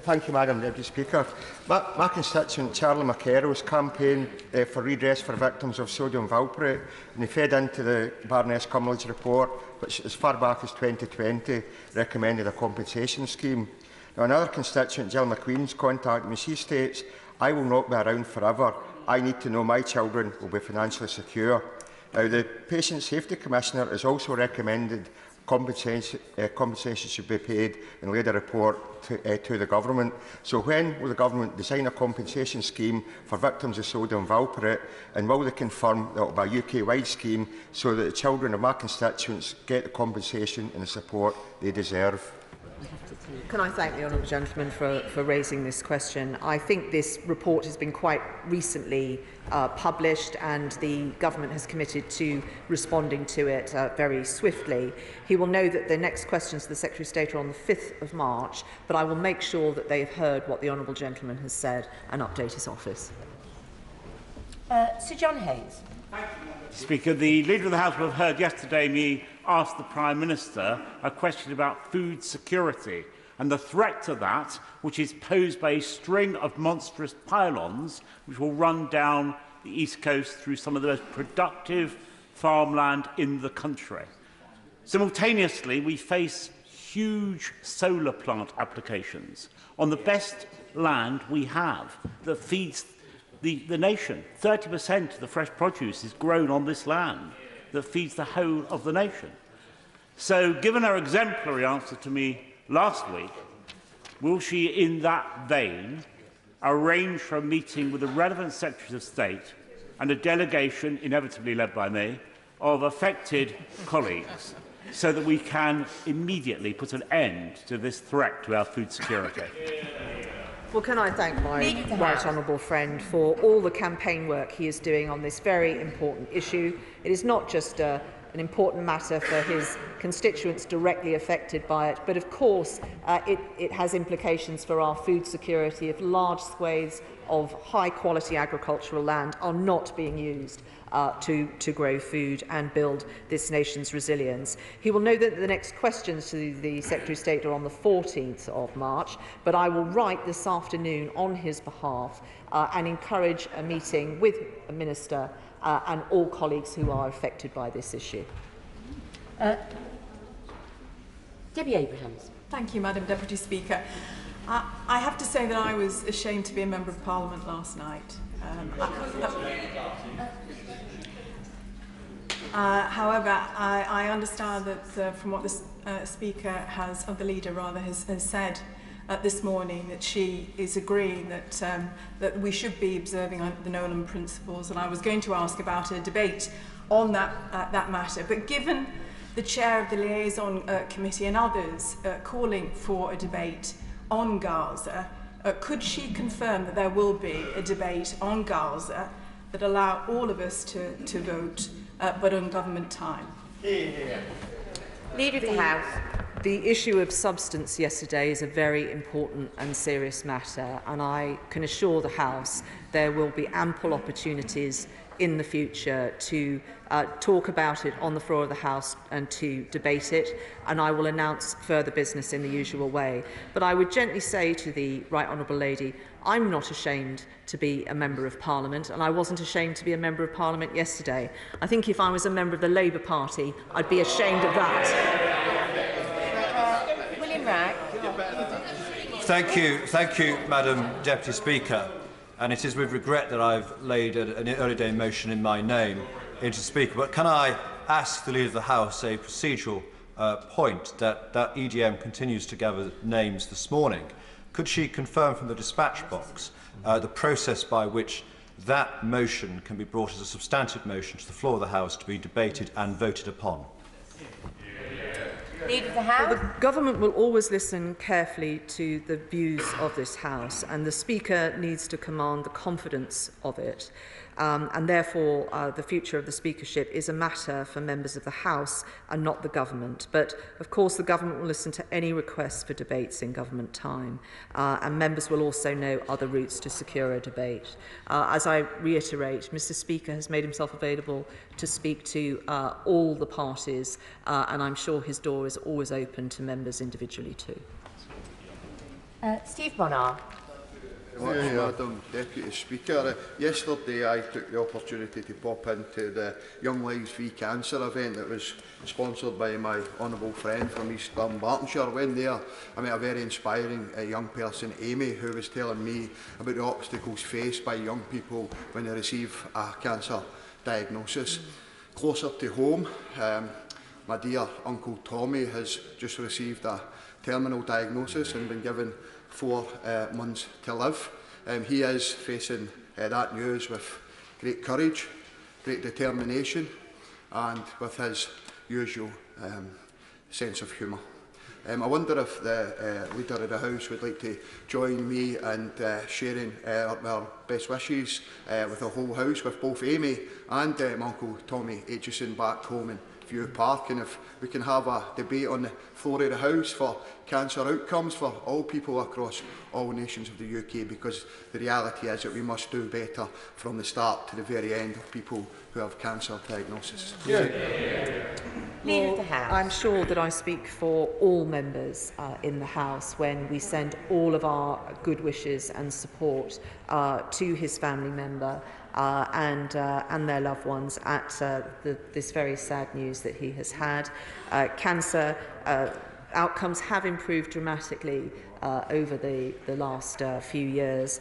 Speaker 20: Thank you, Madam Deputy Speaker. My constituent Charlie McCarroll's campaign for redress for victims of sodium valproate, and he fed into the Baroness Cumley's report, which as far back as 2020 recommended a compensation scheme. Now, another constituent, Jill McQueen's, contacted me. She states, "I will not be around forever. I need to know my children will be financially secure." Now, the Patient Safety Commissioner has also recommended compensation should be paid and laid a report to the Government. So when will the Government design a compensation scheme for victims of sodium valproate, and will they confirm that it will be a UK-wide scheme so that the children of my constituents get the compensation and the support they deserve?
Speaker 8: Can I thank the honourable gentleman for raising this question? I think this report has been quite recently published, and the Government has committed to responding to it very swiftly. He will know that the next questions to the Secretary of State are on the 5th of March, but I will make sure that they have heard what the honourable gentleman has said and update his office.
Speaker 3: Sir John Hayes.
Speaker 21: Speaker, the Leader of the House will have heard yesterday me ask the Prime Minister a question about food security and the threat to that, which is posed by a string of monstrous pylons which will run down the East Coast through some of the most productive farmland in the country. Simultaneously, we face huge solar plant applications on the best land we have that feeds the nation. 30% of the fresh produce is grown on this land that feeds the whole of the nation. So, given her exemplary answer to me last week, will she, in that vein, arrange for a meeting with the relevant Secretaries of State and a delegation, inevitably led by me, of affected colleagues so that we can immediately put an end to this threat to our food security?
Speaker 8: Well, can I thank my right honourable friend for all the campaign work he is doing on this very important issue. It is not just an important matter for his constituents directly affected by it, but of course it has implications for our food security if large swathes of high-quality agricultural land are not being used to grow food and build this nation's resilience. He will know that the next questions to the Secretary of State are on the 14th of March, but I will write this afternoon on his behalf and encourage a meeting with the Minister and all colleagues who are affected by this issue.
Speaker 3: Debbie Abrahams.
Speaker 4: Thank you, Madam Deputy Speaker. I have to say that I was ashamed to be a Member of Parliament last night. However, I understand that from what the Speaker has, or the Leader rather, has said this morning, that she is agreeing that we should be observing the Nolan principles, and I was going to ask about a debate on that matter. But given the Chair of the Liaison Committee and others calling for a debate on Gaza, could she confirm that there will be a debate on Gaza that allow all of us to vote, but on government time?
Speaker 3: Leader of the House.
Speaker 8: The issue of substance yesterday is a very important and serious matter, and I can assure the House there will be ample opportunities in the future to talk about it on the floor of the House and to debate it, and I will announce further business in the usual way. But I would gently say to the Right Honourable Lady, I'm not ashamed to be a Member of Parliament, and I wasn't ashamed to be a Member of Parliament yesterday. I think if I was a member of the Labour Party, I'd be ashamed of that.
Speaker 3: William Ragg.
Speaker 15: Thank you, Madam Deputy Speaker. And it is with regret that I've laid an early day motion in my name into Speaker. But can I ask the Leader of the House a procedural point that EDM continues to gather names this morning? Could she confirm from the dispatch box the process by which that motion can be brought as a substantive motion to the floor of the House to be debated and voted upon?
Speaker 3: Leader of the House.
Speaker 8: Well, the Government will always listen carefully to the views of this House, and the Speaker needs to command the confidence of it. And therefore, the future of the Speakership is a matter for members of the House and not the Government. But, of course, the Government will listen to any requests for debates in government time, and members will also know other routes to secure a debate. As I reiterate, Mr Speaker has made himself available to speak to all the parties, and I'm sure his door is always open to members individually too.
Speaker 3: Steve Bonar.
Speaker 22: Madam Deputy Speaker, yesterday I took the opportunity to pop into the Young Lives v Cancer event that was sponsored by my honourable friend from East Dunbartonshire. When there, I met a very inspiring young person, Amy, who was telling me about the obstacles faced by young people when they receive a cancer diagnosis. Closer to home, my dear Uncle Tommy has just received a terminal diagnosis and been given 4 months to live. He is facing that news with great courage, great determination, and with his usual sense of humour. I wonder if the Leader of the House would like to join me in sharing our best wishes with the whole House, with both Amy and my Uncle Tommy Aitchison back home in View Park, and if we can have a debate on the floor of the House for cancer outcomes for all people across all nations of the UK, because the reality is that we must do better from the start to the very end of people who have cancer diagnosis.
Speaker 8: Well, I'm sure that I speak for all members in the House when we send all of our good wishes and support to his family member and their loved ones at this very sad news that he has had. Cancer outcomes have improved dramatically over the last few years,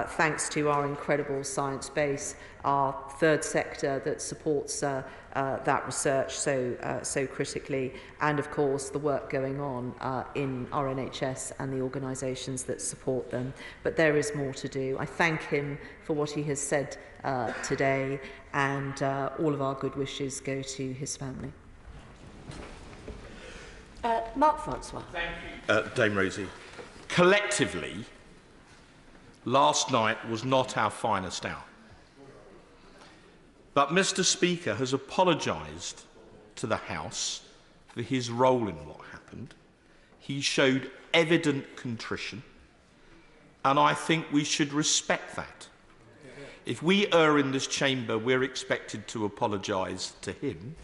Speaker 8: thanks to our incredible science base, our third sector that supports that research so critically, and of course the work going on in our NHS and the organisations that support them. But there is more to do. I thank him for what he has said today, and all of our good wishes go to his family.
Speaker 3: Mark Francois.
Speaker 5: Dame Rosie. Collectively, last night was not our finest hour. But Mr. Speaker has apologised to the House for his role in what happened. He showed evident contrition, and I think we should respect that. If we err in this chamber, we're expected to apologise to him,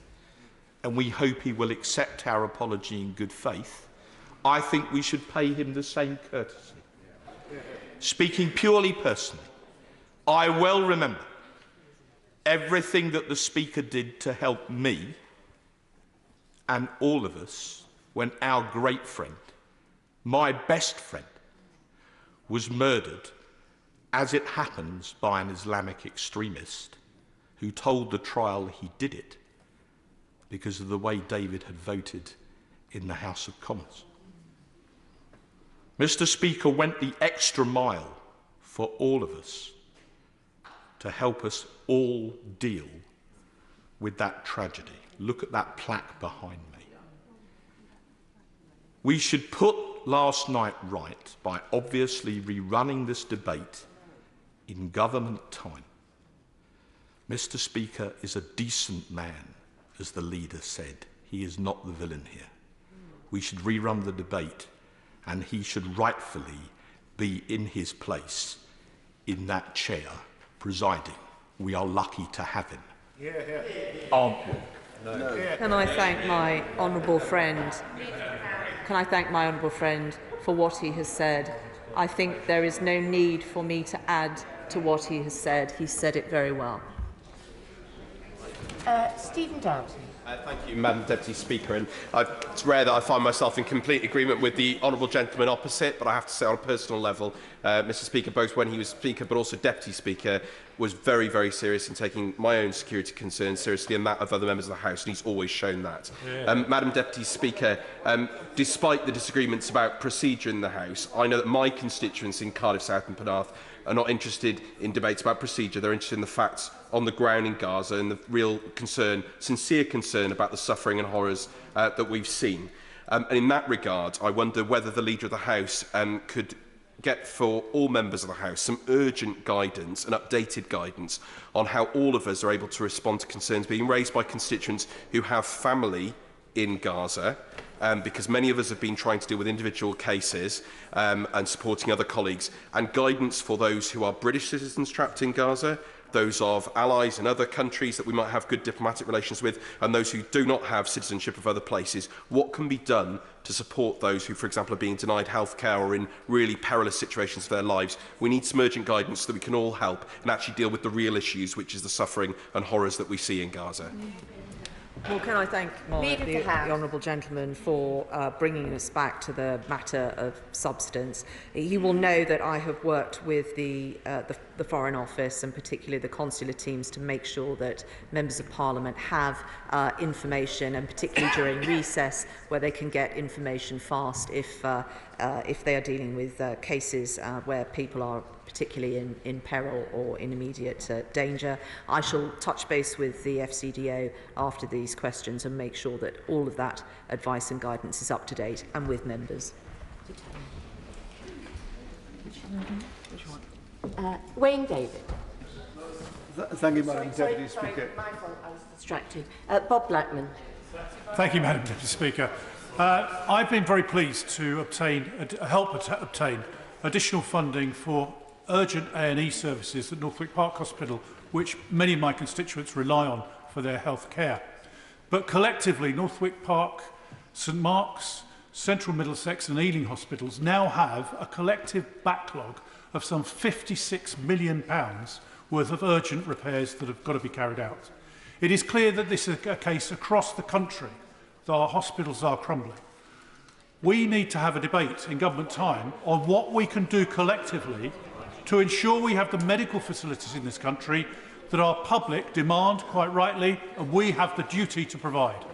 Speaker 5: and we hope he will accept our apology in good faith. I think we should pay him the same courtesy. Speaking purely personally, I well remember everything that the Speaker did to help me and all of us when our great friend, my best friend, was murdered, as it happens, by an Islamic extremist who told the trial he did it because of the way David had voted in the House of Commons. Mr. Speaker went the extra mile for all of us to help us all deal with that tragedy. Look at that plaque behind me. We should put last night right by obviously rerunning this debate in government time. Mr. Speaker is a decent man, as the leader said. He is not the villain here. We should rerun the debate, and he should rightfully be in his place in that chair presiding. We are lucky to have him. Aren't we? No.
Speaker 8: Can I thank my honourable friend? Can I thank my honourable friend for what he has said? I think there is no need for me to add to what he has said. He said it very well.
Speaker 3: Stephen Doughty.
Speaker 6: Thank you, Madam Deputy Speaker. And it's rare that I find myself in complete agreement with the honourable gentleman opposite, but I have to say on a personal level, Mr. Speaker, both when he was Speaker but also Deputy Speaker, was very, very serious in taking my own security concerns seriously and that of other members of the House, and he's always shown that. Madam Deputy Speaker, despite the disagreements about procedure in the House, I know that my constituents in Cardiff South and Penarth are not interested in debates about procedure. They're interested in the facts on the ground in Gaza and the real concern, sincere concern about the suffering and horrors that we've seen. And in that regard, I wonder whether the Leader of the House could get for all members of the House some urgent guidance and updated guidance on how all of us are able to respond to concerns being raised by constituents who have family in Gaza, because many of us have been trying to deal with individual cases and supporting other colleagues, and guidance for those who are British citizens trapped in Gaza, those of allies in other countries that we might have good diplomatic relations with, and those who do not have citizenship of other places. What can be done to support those who, for example, are being denied healthcare or in really perilous situations for their lives? We need some urgent guidance so that we can all help and actually deal with the real issues, which is the suffering and horrors that we see in Gaza.
Speaker 8: Well, can I thank the honourable gentleman for bringing us back to the matter of substance. He will know that I have worked with the Foreign Office and particularly the consular teams to make sure that members of Parliament have information, and particularly during recess, where they can get information fast if they are dealing with cases where people are particularly in peril or in immediate danger. I shall touch base with the FCDO after these questions and make sure that all of that advice and guidance is up to date and with members.
Speaker 3: Wayne David.
Speaker 23: Thank you, Madam Deputy Speaker.
Speaker 3: My fault, I was distracted. Bob Blackman.
Speaker 24: Thank you, Madam Deputy Speaker. I've been very pleased to help obtain additional funding for urgent A&E services at Northwick Park Hospital, which many of my constituents rely on for their health care. But collectively, Northwick Park, St Mark's, Central Middlesex and Ealing hospitals now have a collective backlog of some £56 million worth of urgent repairs that have got to be carried out. It is clear that this is a case across the country, that our hospitals are crumbling. We need to have a debate in government time on what we can do collectively to ensure we have the medical facilities in this country that our public demand, quite rightly, and we have the duty to provide.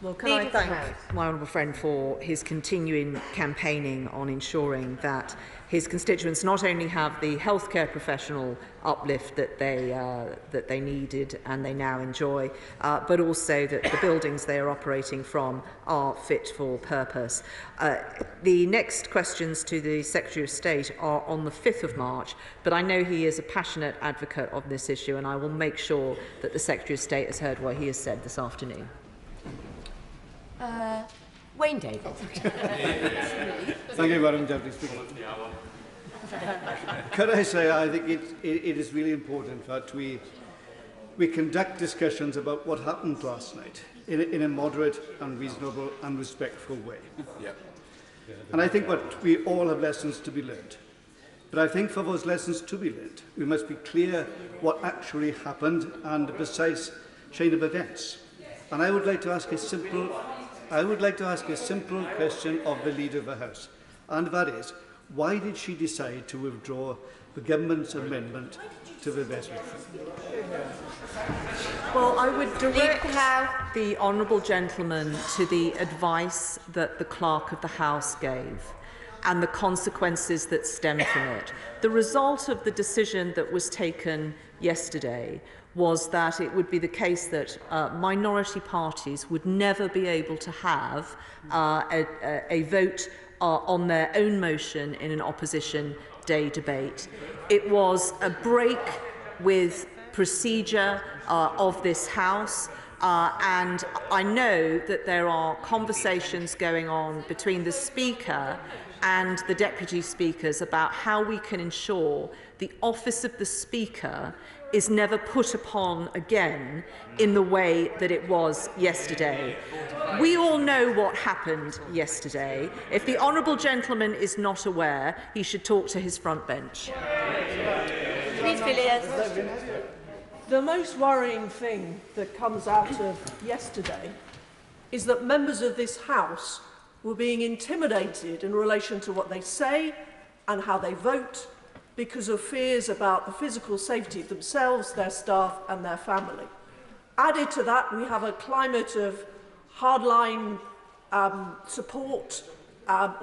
Speaker 8: Well, can I thank my honourable friend for his continuing campaigning on ensuring that his constituents not only have the healthcare professional uplift that they needed and they now enjoy, but also that the buildings they are operating from are fit for purpose. The next questions to the Secretary of State are on the 5th of March, but I know he is a passionate advocate of this issue, and I will make sure that the Secretary of State has heard what he has said this afternoon.
Speaker 3: Wayne David.
Speaker 23: Thank you, Madam Deputy Speaker. Could I say I think it is really important that we conduct discussions about what happened last night in a moderate and reasonable and respectful way.
Speaker 2: Yep.
Speaker 23: And I think that we all have lessons to be learned. But I think for those lessons to be learned, we must be clear what actually happened and the precise chain of events. And I would like to ask a simple question of the Leader of the House, and that is, why did she decide to withdraw the government's amendment to the resolution?
Speaker 8: Well, I would direct the honourable gentleman to the advice that the Clerk of the House gave and the consequences that stem from it. The result of the decision that was taken yesterday was that it would be the case that minority parties would never be able to have a vote on their own motion in an opposition day debate. It was a break with procedure of this House, and I know that there are conversations going on between the Speaker and the Deputy Speakers about how we can ensure the office of the Speaker is never put upon again in the way that it was yesterday. We all know what happened yesterday. If the honourable gentleman is not aware, he should talk to his front bench.
Speaker 7: The most worrying thing that comes out of yesterday is that members of this House were being intimidated in relation to what they say and how they vote because of fears about the physical safety of themselves, their staff and their family. Added to that, we have a climate of hardline support,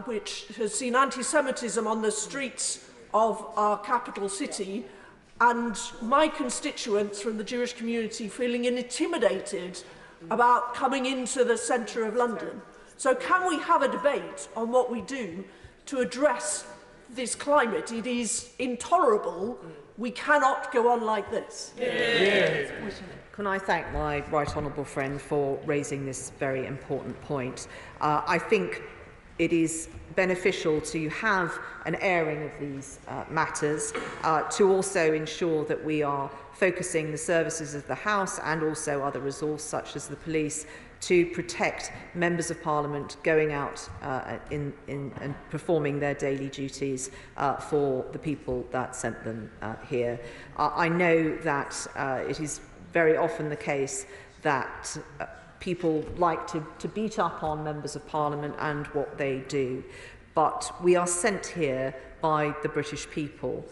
Speaker 7: which has seen anti-Semitism on the streets of our capital city, and my constituents from the Jewish community feeling intimidated about coming into the centre of London. So can we have a debate on what we do to address this climate? It is intolerable. We cannot go on like this.
Speaker 8: Can I thank my right honourable friend for raising this very important point? I think it is beneficial to have an airing of these matters, to also ensure that we are focusing the services of the House and also other resources such as the police to protect members of Parliament going out and performing their daily duties for the people that sent them here. I know that it is very often the case that people like to beat up on members of Parliament and what they do, but we are sent here by the British people.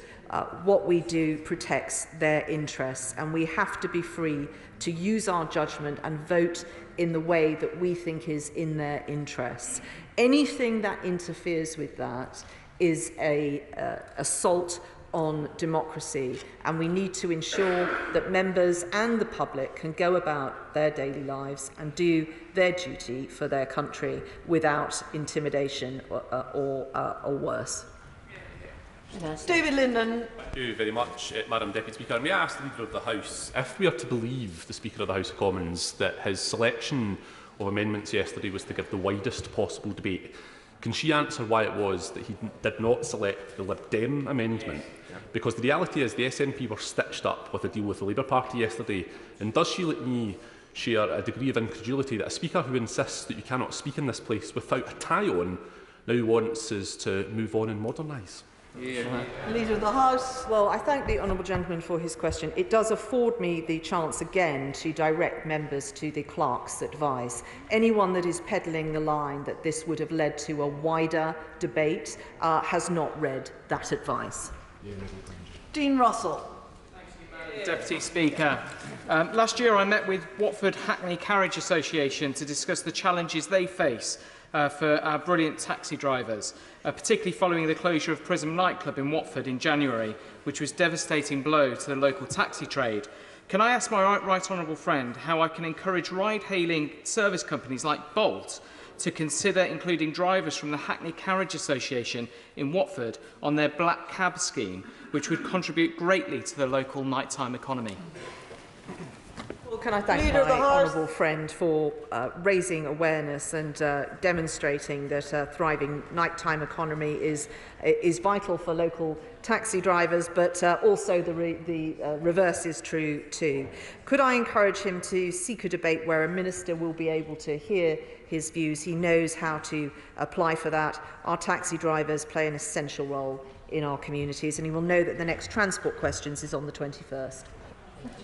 Speaker 8: What we do protects their interests, and we have to be free to use our judgment and vote in the way that we think is in their interests. Anything that interferes with that is an assault on democracy, and we need to ensure that members and the public can go about their daily lives and do their duty for their country without intimidation or worse.
Speaker 7: David Linden.
Speaker 2: Thank you very much, Madam Deputy Speaker. May I ask the Leader of the House, if we are to believe the Speaker of the House of Commons that his selection of amendments yesterday was to give the widest possible debate, can she answer why it was that he did not select the Lib Dem amendment? Because the reality is the SNP were stitched up with a deal with the Labour Party yesterday, and does she, like me, share a degree of incredulity that a Speaker who insists that you cannot speak in this place without a tie on now wants us to move on and modernise?
Speaker 8: Leader of the House. Well, I thank the honourable gentleman for his question. It does afford me the chance again to direct members to the clerk's advice. Anyone that is peddling the line that this would have led to a wider debate has not read that advice.
Speaker 7: Dean Russell.
Speaker 9: Deputy Speaker. Last year I met with Watford Hackney Carriage Association to discuss the challenges they face for our brilliant taxi drivers, particularly following the closure of Prism nightclub in Watford in January, which was a devastating blow to the local taxi trade. Can I ask my right honourable friend how I can encourage ride-hailing service companies like Bolt to consider including drivers from the Hackney Carriage Association in Watford on their black cab scheme, which would contribute greatly to the local nighttime economy?
Speaker 8: Well, can I thank my honourable friend for raising awareness and demonstrating that a thriving nighttime economy is vital for local taxi drivers, but also the reverse is true too. Could I encourage him to seek a debate where a minister will be able to hear his views? He knows how to apply for that. Our taxi drivers play an essential role in our communities, and he will know that the next transport questions is on the 21st.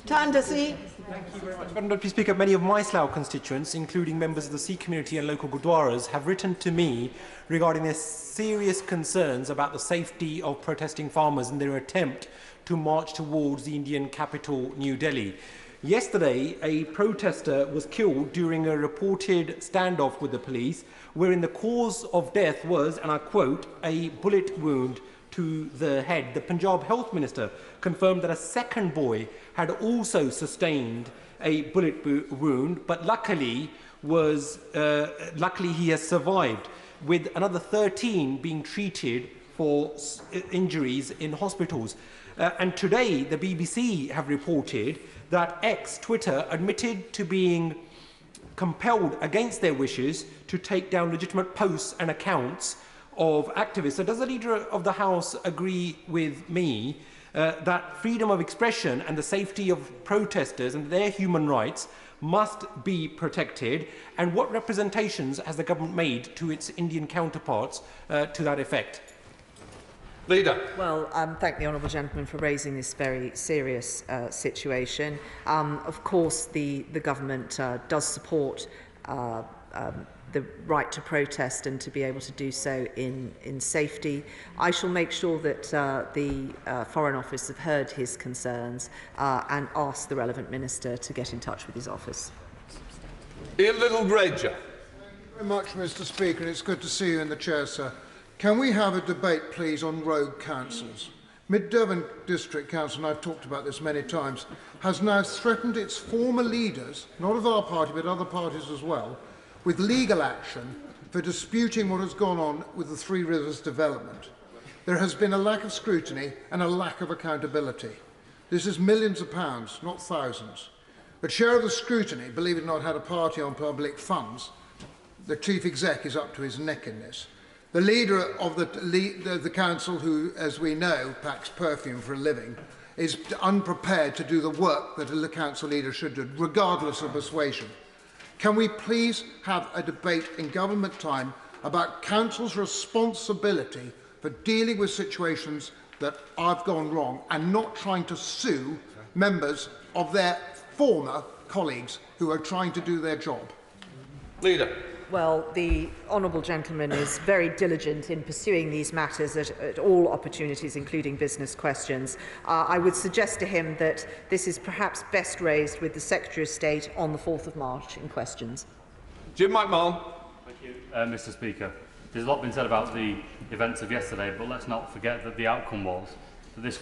Speaker 10: Tandasi.
Speaker 11: Thank you very much. Madam Deputy Speaker, many of my Slough constituents, including members of the Sikh community and local gurdwaras, have written to me regarding their serious concerns about the safety of protesting farmers in their attempt to march towards the Indian capital, New Delhi. Yesterday, a protester was killed during a reported standoff with the police, wherein the cause of death was, and I quote, a bullet wound to the head. The Punjab Health Minister confirmed that a second boy had also sustained a bullet wound, but luckily he has survived, with another 13 being treated for injuries in hospitals. And today, the BBC have reported that Twitter, admitted to being compelled against their wishes to take down legitimate posts and accounts of activists. So does the Leader of the House agree with me that freedom of expression and the safety of protesters and their human rights must be protected? And what representations has the government made to its Indian counterparts to that effect?
Speaker 8: Leader. Well, thank the honourable gentleman for raising this very serious situation. Of course, the government does support the right to protest and to be able to do so in safety. I shall make sure that the Foreign Office have heard his concerns and ask the relevant minister to get in touch with his office.
Speaker 12: Ian Littlegranger.
Speaker 25: Thank you very much, Mr. Speaker. It's good to see you in the chair, sir. Can we have a debate, please, on rogue councils? Mid-Devon District Council, and I've talked about this many times, has now threatened its former leaders, not of our party but other parties as well, with legal action for disputing what has gone on with the Three Rivers development. There has been a lack of scrutiny and a lack of accountability. This is millions of pounds, not thousands. A share of the scrutiny, believe it or not, had a party on public funds. The chief exec is up to his neck in this. The leader of the council, who, as we know, packs perfume for a living, is unprepared to do the work that a council leader should do, regardless of persuasion. Can we please have a debate in government time about council's responsibility for dealing with situations that have gone wrong and not trying to sue members of their former colleagues who are trying to do their job?
Speaker 12: Leader.
Speaker 8: Well, the honourable gentleman is very diligent in pursuing these matters at all opportunities, including business questions. I would suggest to him that this is perhaps best raised with the Secretary of State on the 4th of March in questions.
Speaker 12: Jim McMahon.
Speaker 26: Thank you, Mr. Speaker. There's a lot been said about the events of yesterday, but let's not forget that the outcome was that this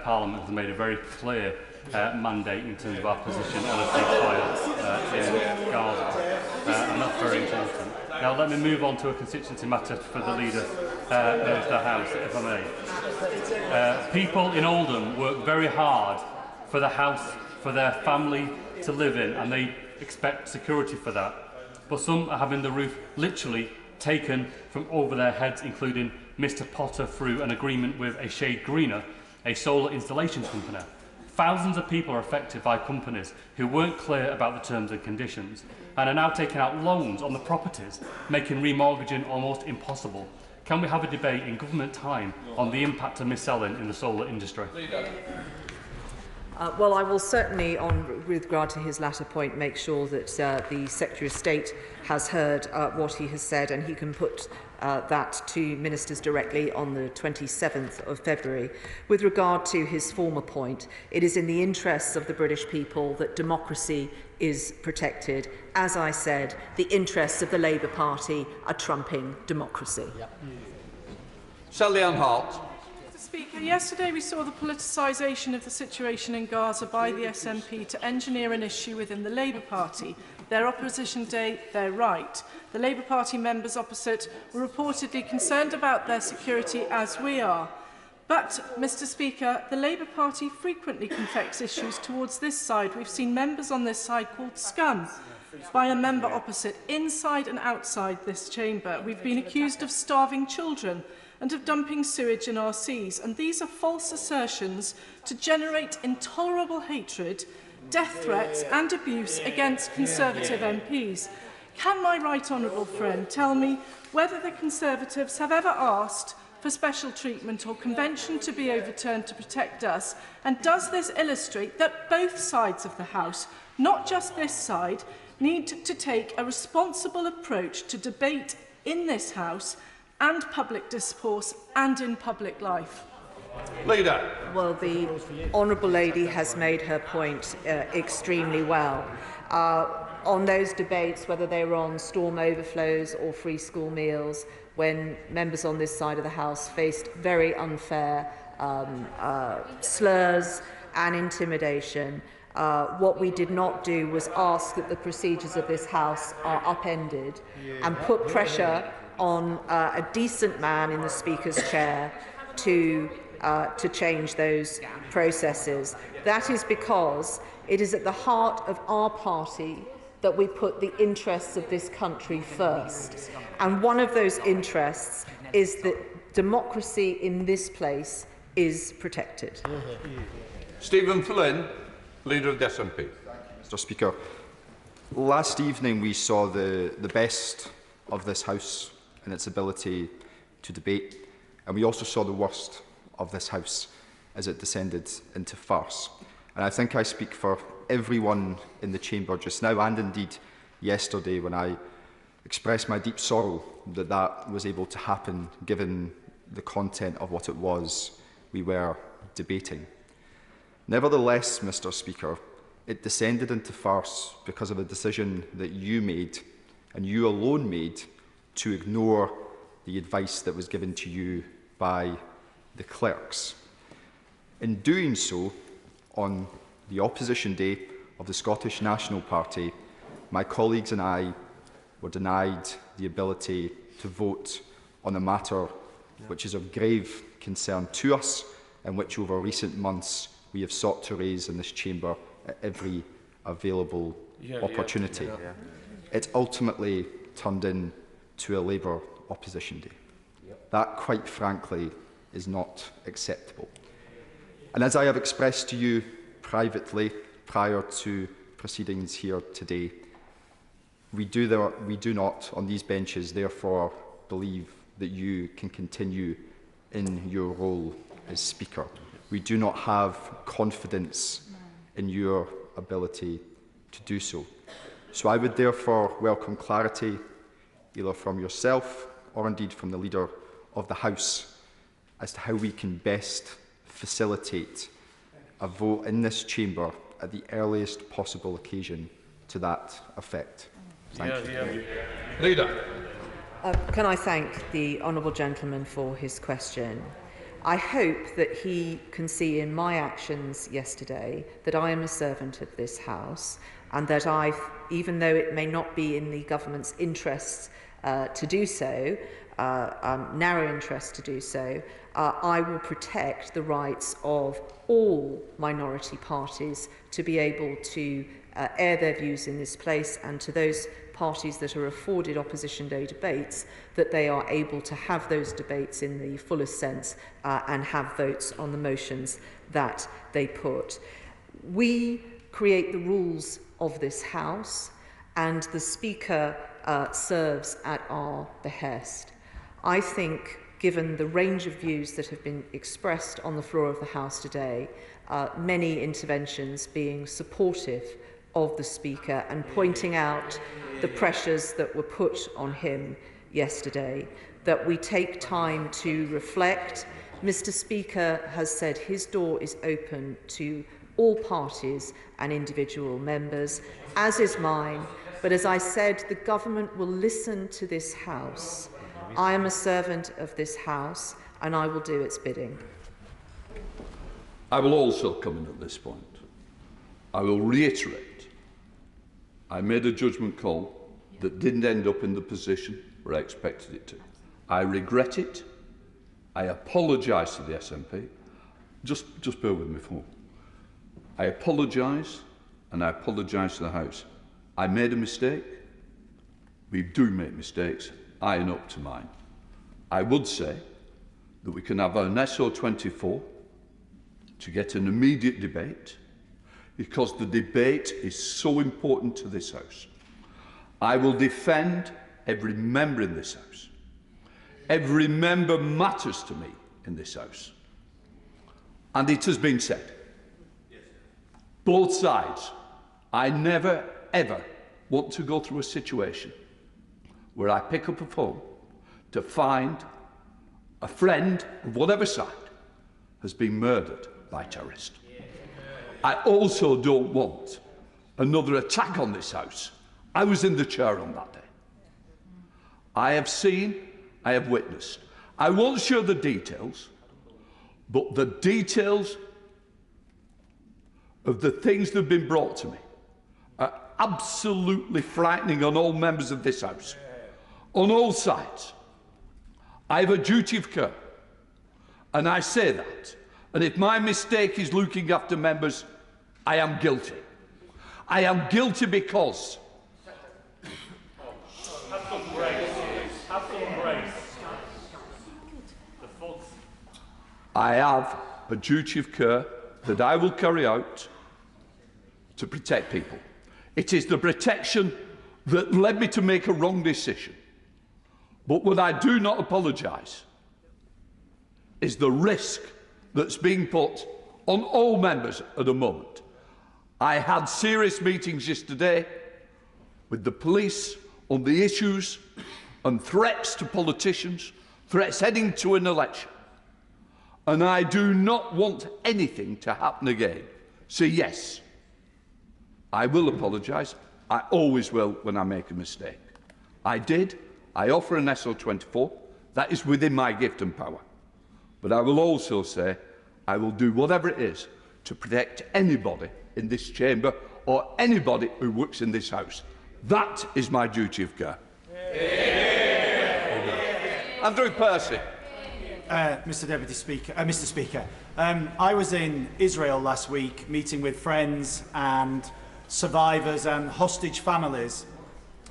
Speaker 26: Parliament has made a very clear mandate in terms of our position on a ceasefire in Gaza, and that's very important. Now let me move on to a constituency matter for the Leader of the House, if I may. People in Oldham work very hard for the house, for their family to live in, and they expect security for that. But some are having the roof literally taken from over their heads, including Mr. Potter through an agreement with a shade greener, a solar installation company. Thousands of people are affected by companies who weren't clear about the terms and conditions and are now taking out loans on the properties, making remortgaging almost impossible. Can we have a debate in government time on the impact of mis-selling in the solar industry?
Speaker 8: Well, I will certainly, with regard to his latter point, make sure that the Secretary of State has heard what he has said, and he can put that to ministers directly on the 27th of February. With regard to his former point, it is in the interests of the British people that democracy is protected. As I said, the interests of the Labour Party are trumping democracy.
Speaker 12: Sally Ann Hart.
Speaker 4: Mr. Speaker, yesterday we saw the politicisation of the situation in Gaza by the SNP to engineer an issue within the Labour Party. Their opposition day, their right. The Labour Party members opposite were reportedly concerned about their security, as we are. But, Mr. Speaker, the Labour Party frequently confects issues towards this side. We've seen members on this side called scum by a member opposite, inside and outside this chamber. We've been accused of starving children and of dumping sewage in our seas. And these are false assertions to generate intolerable hatred, death threats and abuse against Conservative MPs. Can my right honourable friend tell me whether the Conservatives have ever asked for special treatment or convention to be overturned to protect us? And does this illustrate that both sides of the House, not just this side, need to take a responsible approach to debate in this House and public discourse and in public life?
Speaker 12: Leader.
Speaker 8: Well, the honourable lady has made her point extremely well. On those debates, whether they were on storm overflows or free school meals, when members on this side of the House faced very unfair slurs and intimidation, what we did not do was ask that the procedures of this House are upended and put pressure on a decent man in the Speaker's chair to change those processes. That is because it is at the heart of our party that we put the interests of this country first. And one of those interests is that democracy in this place is protected.
Speaker 12: Stephen Flynn, Leader of the SNP.
Speaker 1: Mr. Speaker, last evening we saw the best of this House and its ability to debate, and we also saw the worst of this House as it descended into farce. And I think I speak for everyone in the chamber just now, and indeed yesterday, when I expressed my deep sorrow that that was able to happen, given the content of what it was we were debating. Nevertheless, Mr. Speaker, it descended into farce because of a decision that you made, and you alone made, to ignore the advice that was given to you by the clerks. In doing so, on the opposition day of the Scottish National Party, my colleagues and I were denied the ability to vote on a matter which is of grave concern to us and which over recent months we have sought to raise in this chamber at every available opportunity. It ultimately turned into a Labour opposition day. That, quite frankly, is not acceptable. And as I have expressed to you privately prior to proceedings here today, we do not, on these benches, therefore believe that you can continue in your role as Speaker. We do not have confidence in your ability to do so. So I would therefore welcome clarity, either from yourself or indeed from the Leader of the House, as to how we can best facilitate a vote in this chamber at the earliest possible occasion to that effect. Thank you.
Speaker 12: Leader.
Speaker 8: Can I thank the honourable gentleman for his question? I hope that he can see in my actions yesterday that I am a servant of this House, and that even though it may not be in the government's interests to do so, narrow interest to do so, I will protect the rights of all minority parties to be able to air their views in this place, and to those parties that are afforded opposition day debates, that they are able to have those debates in the fullest sense and have votes on the motions that they put. We create the rules of this House, and the Speaker serves at our behest. I think, given the range of views that have been expressed on the floor of the House today, many interventions being supportive of the Speaker and pointing out the pressures that were put on him yesterday, that we take time to reflect. Mr. Speaker has said his door is open to all parties and individual members, as is mine. But as I said, the government will listen to this House. I am a servant of this House, and I will do its bidding.
Speaker 12: I will also come in at this point. I will reiterate, I made a judgment call that didn't end up in the position where I expected it to. I regret it. I apologise to the SNP. Just bear with me for a moment. I apologise, and I apologise to the House. I made a mistake. We do make mistakes. I own up to mine. I would say that we can have an SO24 to get an immediate debate, because the debate is so important to this House. I will defend every member in this House. Every member matters to me in this House. And it has been said, both sides, I never, ever want to go through a situation where I pick up a phone to find a friend of whatever side has been murdered by terrorists. I also don't want another attack on this House. I was in the chair on that day. I have seen, I have witnessed. I won't share the details, but the details of the things that have been brought to me are absolutely frightening on all members of this House, on all sides. I have a duty of care, and I say that. And if my mistake is looking after members, I am guilty. I am guilty because I have a duty of care that I will carry out to protect people. It is the protection that led me to make a wrong decision. But what I do not apologise is the risk that's being put on all members at the moment. I had serious meetings yesterday with the police on the issues and threats to politicians, threats heading to an election. And I do not want anything to happen again. So yes, I will apologise. I always will when I make a mistake. I did. I offer an SO24. That is within my gift and power. But I will also say I will do whatever it is to protect anybody in this chamber or anybody who works in this House. That is my duty of care. Andrew Percy.
Speaker 13: Mr. Speaker, I was in Israel last week meeting with friends and survivors and hostage families,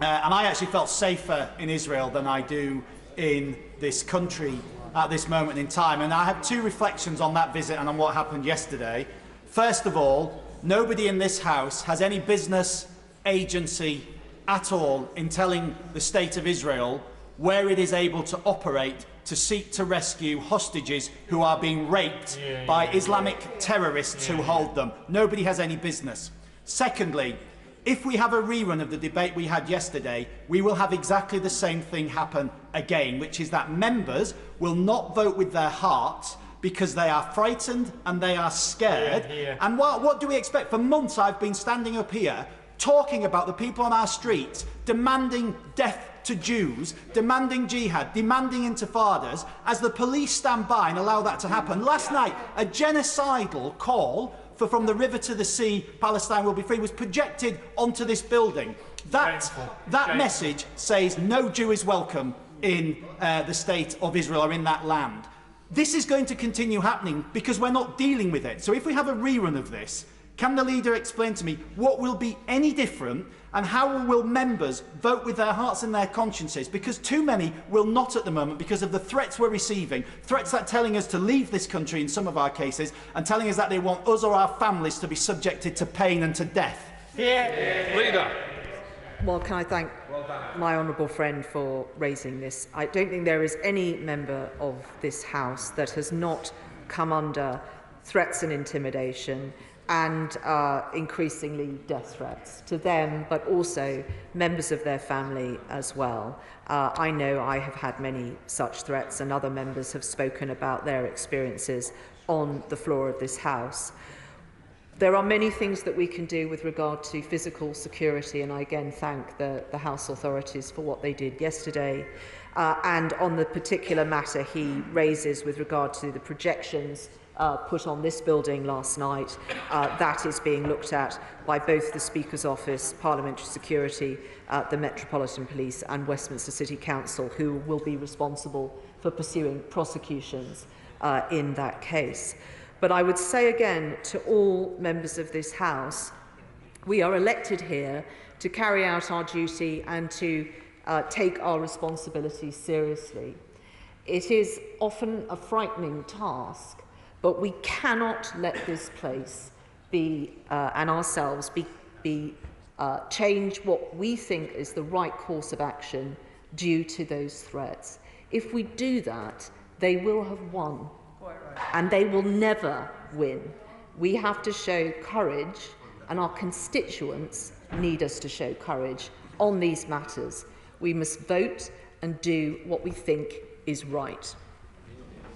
Speaker 13: and I actually felt safer in Israel than I do in this country at this moment in time. And I have two reflections on that visit and on what happened yesterday. First of all, nobody in this House has any business, agency at all in telling the State of Israel where it is able to operate to seek to rescue hostages who are being raped by Islamic terrorists who hold them. Nobody has any business. Secondly, if we have a rerun of the debate we had yesterday, we will have exactly the same thing happen again, which is that members will not vote with their hearts because they are frightened and they are scared. And what do we expect? For months I've been standing up here talking about the people on our streets demanding death to Jews, demanding jihad, demanding intifadas, as the police stand by and allow that to happen. Last night, a genocidal call for from the river to the sea, Palestine will be free, was projected onto this building. That message says no Jew is welcome in the state of Israel or in that land. This is going to continue happening because we're not dealing with it. So if we have a rerun of this, can the leader explain to me what will be any different and how will members vote with their hearts and their consciences? Because too many will not at the moment because of the threats we're receiving, threats that are telling us to leave this country in some of our cases and telling us that they want us or our families to be subjected to pain and to death.
Speaker 12: Leader.
Speaker 8: Well, can I thank my honourable friend for raising this? I don't think there is any member of this House that has not come under threats and intimidation and increasingly death threats to them, but also members of their family as well. I know I have had many such threats, and other members have spoken about their experiences on the floor of this House. There are many things that we can do with regard to physical security, and I again thank the House authorities for what they did yesterday. And on the particular matter he raises with regard to the projections put on this building last night, that is being looked at by both the Speaker's Office, Parliamentary Security, the Metropolitan Police and Westminster City Council, who will be responsible for pursuing prosecutions in that case. But I would say again to all members of this House, we are elected here to carry out our duty and to take our responsibilities seriously. It is often a frightening task, but we cannot let this place be and ourselves change what we think is the right course of action due to those threats. If we do that, they will have won. And they will never win. We have to show courage, and our constituents need us to show courage on these matters. We must vote and do what we think is right.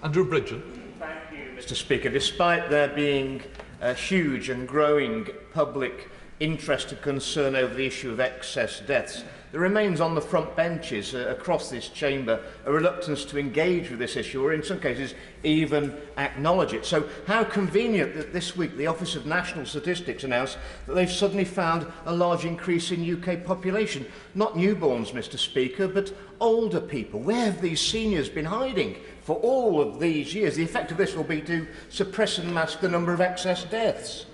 Speaker 12: Andrew Bridgen.
Speaker 14: Thank you, Mr. Speaker. Despite there being a huge and growing public interest and concern over the issue of excess deaths, there remains on the front benches across this chamber a reluctance to engage with this issue, or in some cases even acknowledge it. So how convenient that this week the Office of National Statistics announced that they've suddenly found a large increase in UK population. Not newborns, Mr. Speaker, but older people. Where have these seniors been hiding for all of these years? The effect of this will be to suppress and mask the number of excess deaths.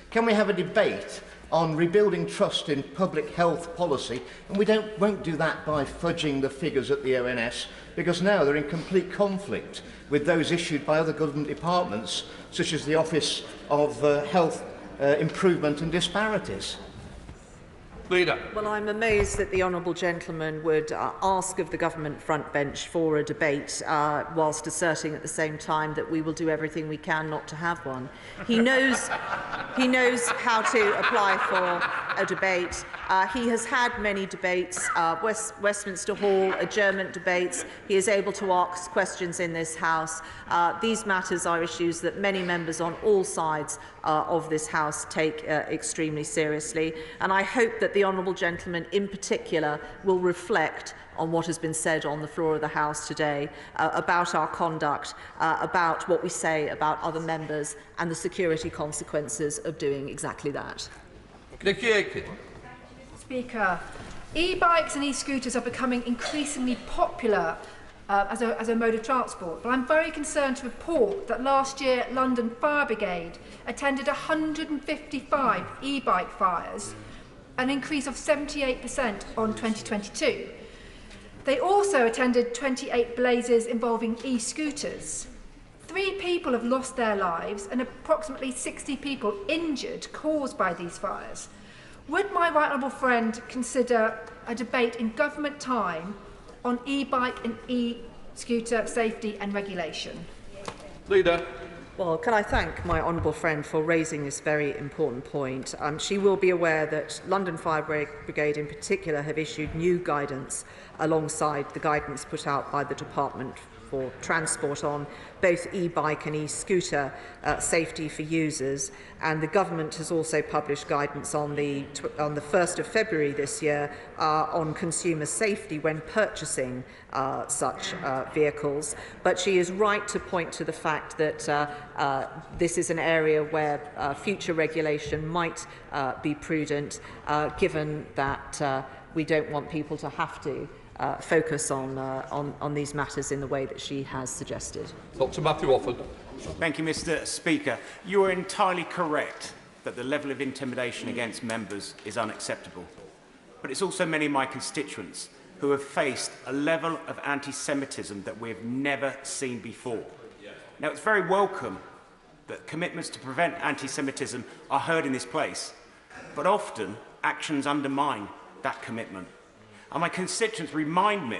Speaker 14: Can we have a debate on rebuilding trust in public health policy, and we won't do that by fudging the figures at the ONS, because now they're in complete conflict with those issued by other government departments, such as the Office of Health Improvement and Disparities.
Speaker 12: Leader.
Speaker 8: Well, I'm amazed that the honourable gentleman would ask of the government front bench for a debate whilst asserting at the same time that we will do everything we can not to have one. He knows how to apply for a debate. He has had many debates, Westminster Hall, adjournment debates. He is able to ask questions in this House. These matters are issues that many members on all sides of this House take extremely seriously, and I hope that the honourable gentleman in particular will reflect on what has been said on the floor of the House today about our conduct, about what we say about other members and the security consequences of doing exactly that.
Speaker 12: Nicky Aiken.
Speaker 16: Speaker, e-bikes and e-scooters are becoming increasingly popular as a mode of transport, but I'm very concerned to report that last year London Fire Brigade attended 155 e-bike fires, an increase of 78% on 2022. They also attended 28 blazes involving e-scooters. 3 people have lost their lives and approximately 60 people injured caused by these fires. Would my right honourable friend consider a debate in government time on e-bike and e-scooter safety and regulation?
Speaker 12: Leader.
Speaker 8: Well, can I thank my honourable friend for raising this very important point. She will be aware that London Fire Brigade in particular have issued new guidance alongside the guidance put out by the Department for Transport on both e-bike and e-scooter safety for users, and the government has also published guidance on the 1st of February this year on consumer safety when purchasing such vehicles. But she is right to point to the fact that this is an area where future regulation might be prudent, given that we don't want people to have to focus on these matters in the way that she has suggested.
Speaker 12: Dr. Matthew Offord.
Speaker 17: Thank you, Mr. Speaker. You are entirely correct that the level of intimidation against members is unacceptable. But it's also many of my constituents who have faced a level of anti-Semitism that we have never seen before. Now, it's very welcome that commitments to prevent anti-Semitism are heard in this place, but often actions undermine that commitment. And my constituents remind me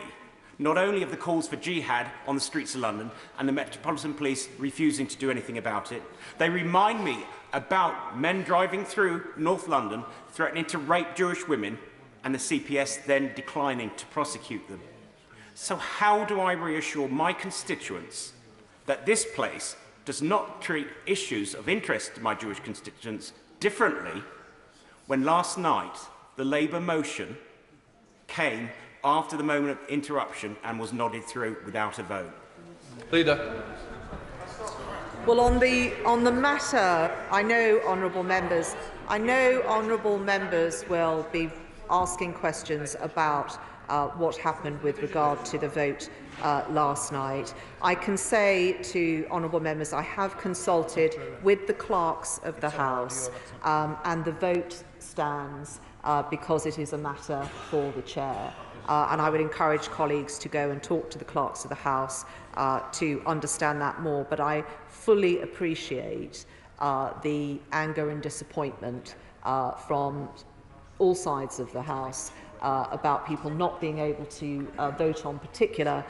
Speaker 17: not only of the calls for jihad on the streets of London and the Metropolitan Police refusing to do anything about it, they remind me about men driving through North London threatening to rape Jewish women and the CPS then declining to prosecute them. So how do I reassure my constituents that this place does not treat issues of interest to my Jewish constituents differently when last night the Labour motion came after the moment of interruption and was nodded through without a vote?
Speaker 12: Leader.
Speaker 8: Well, on the matter, I know honourable members will be asking questions about what happened with regard to the vote last night. I can say to honourable members I have consulted with the clerks of the House and the vote stands because it is a matter for the chair. And I would encourage colleagues to go and talk to the clerks of the House to understand that more. But I fully appreciate the anger and disappointment from all sides of the House about people not being able to vote on particular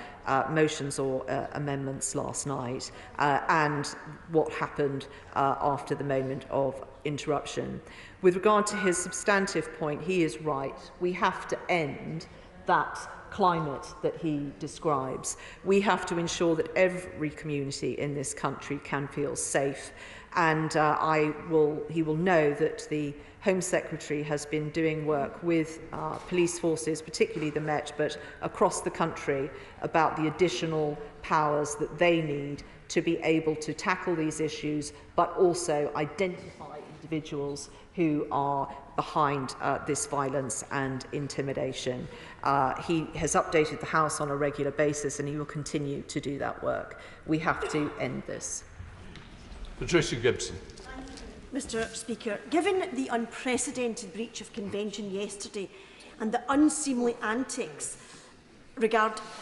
Speaker 8: motions or amendments last night and what happened after the moment of interruption. With regard to his substantive point, he is right. We have to end that climate that he describes. We have to ensure that every community in this country can feel safe. And he will know that the Home Secretary has been doing work with police forces, particularly the Met, but across the country, about the additional powers that they need to be able to tackle these issues, but also identify individuals who are behind this violence and intimidation. He has updated the House on a regular basis and he will continue to do that work. We have to end this.
Speaker 12: Patricia Gibson.
Speaker 15: Mr Speaker, given the unprecedented breach of convention yesterday and the unseemly antics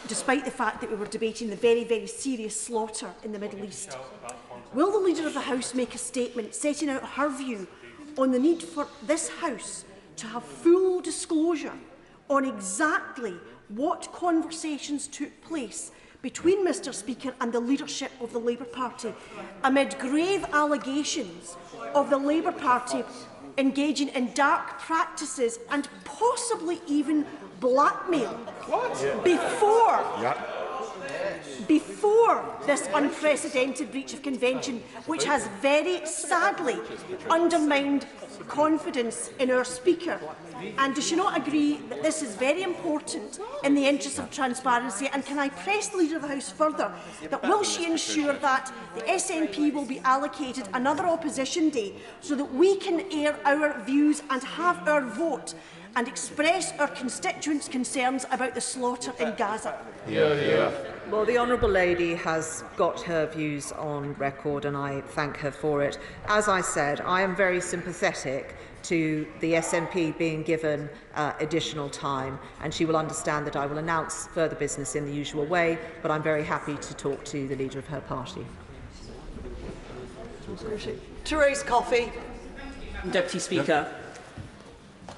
Speaker 15: despite the fact that we were debating the very, very serious slaughter in the Middle East, will the Leader of the House make a statement setting out her view on the need for this House to have full disclosure on exactly what conversations took place between Mr Speaker and the leadership of the Labour Party amid grave allegations of the Labour Party engaging in dark practices and possibly even blackmail before this unprecedented breach of convention, which has very sadly undermined confidence in our Speaker? And does she not agree that this is very important in the interest of transparency? And can I press the Leader of the House further that will she ensure that the SNP will be allocated another opposition day so that we can air our views and have our vote and express our constituents' concerns about the slaughter in Gaza?
Speaker 8: Well, the Honourable Lady has got her views on record and I thank her for it. As I said, I am very sympathetic to the SNP being given additional time, and she will understand that I will announce further business in the usual way, but I'm very happy to talk to the Leader of her party.
Speaker 10: Therese Coffey.
Speaker 18: Deputy Speaker,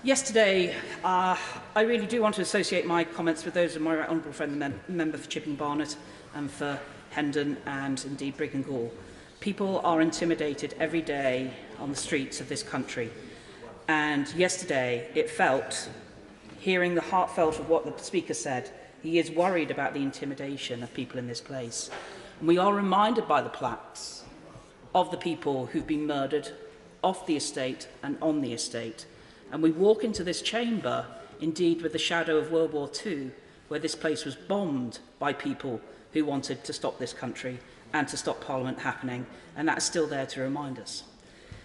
Speaker 18: yesterday I really do want to associate my comments with those of my honourable friend, the member for Chipping Barnet and for Hendon and indeed Brigg Hall. People are intimidated every day on the streets of this country. And yesterday it felt, hearing the heartfelt of what the Speaker said, he is worried about the intimidation of people in this place. And we are reminded by the plaques of the people who've been murdered off the estate and on the estate. And we walk into this chamber, indeed, with the shadow of World War II, where this place was bombed by people who wanted to stop this country and to stop Parliament happening, and that's still there to remind us.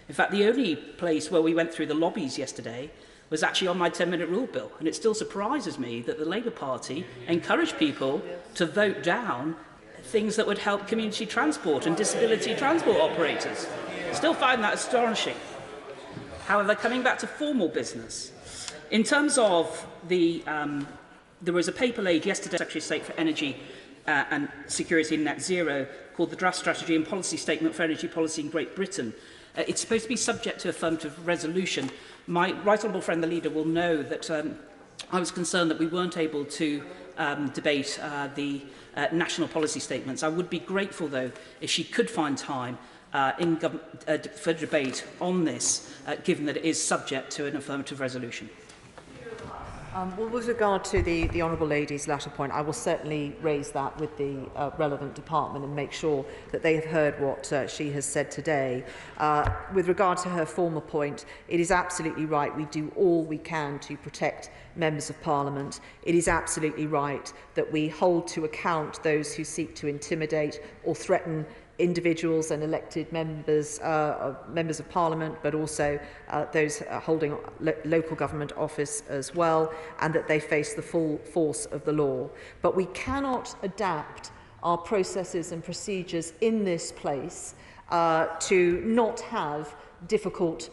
Speaker 18: In fact, the only place where we went through the lobbies yesterday was actually on my 10-minute rule bill, and it still surprises me that the Labour Party encouraged people to vote down things that would help community transport and disability transport operators. Still find that astonishing. However, coming back to formal business, in terms of the, there was a paper laid yesterday, Secretary of State for Energy and Security and Net Zero, called the Draft Strategy and Policy Statement for Energy Policy in Great Britain. It's supposed to be subject to affirmative resolution. My right honourable friend, the Leader, will know that I was concerned that we weren't able to debate the national policy statements. I would be grateful, though, if she could find time for debate on this, given that it is subject to an affirmative resolution.
Speaker 8: Well, with regard to the Honourable Lady's latter point, I will certainly raise that with the relevant department and make sure that they have heard what she has said today. With regard to her former point, it is absolutely right. We do all we can to protect members of Parliament. It is absolutely right that we hold to account those who seek to intimidate or threaten individuals and elected members of Parliament, but also those holding local government office as well, and that they face the full force of the law. But we cannot adapt our processes and procedures in this place to not have difficult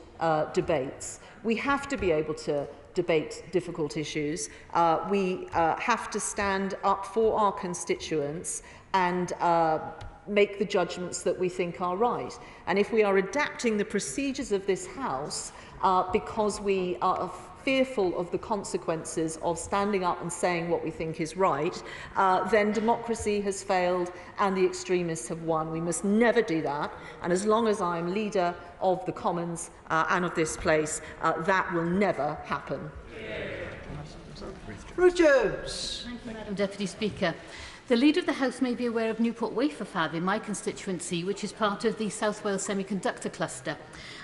Speaker 8: debates. We have to be able to debate difficult issues. We have to stand up for our constituents and make the judgments that we think are right. And if we are adapting the procedures of this House because we are fearful of the consequences of standing up and saying what we think is right, then democracy has failed and the extremists have won. We must never do that. And as long as I am leader of the Commons and of this place, that will never happen.
Speaker 10: Ruth Jones.
Speaker 5: Thank you, Madam Deputy Speaker. The Leader of the House may be aware of Newport Wafer Fab in my constituency, which is part of the South Wales Semiconductor Cluster.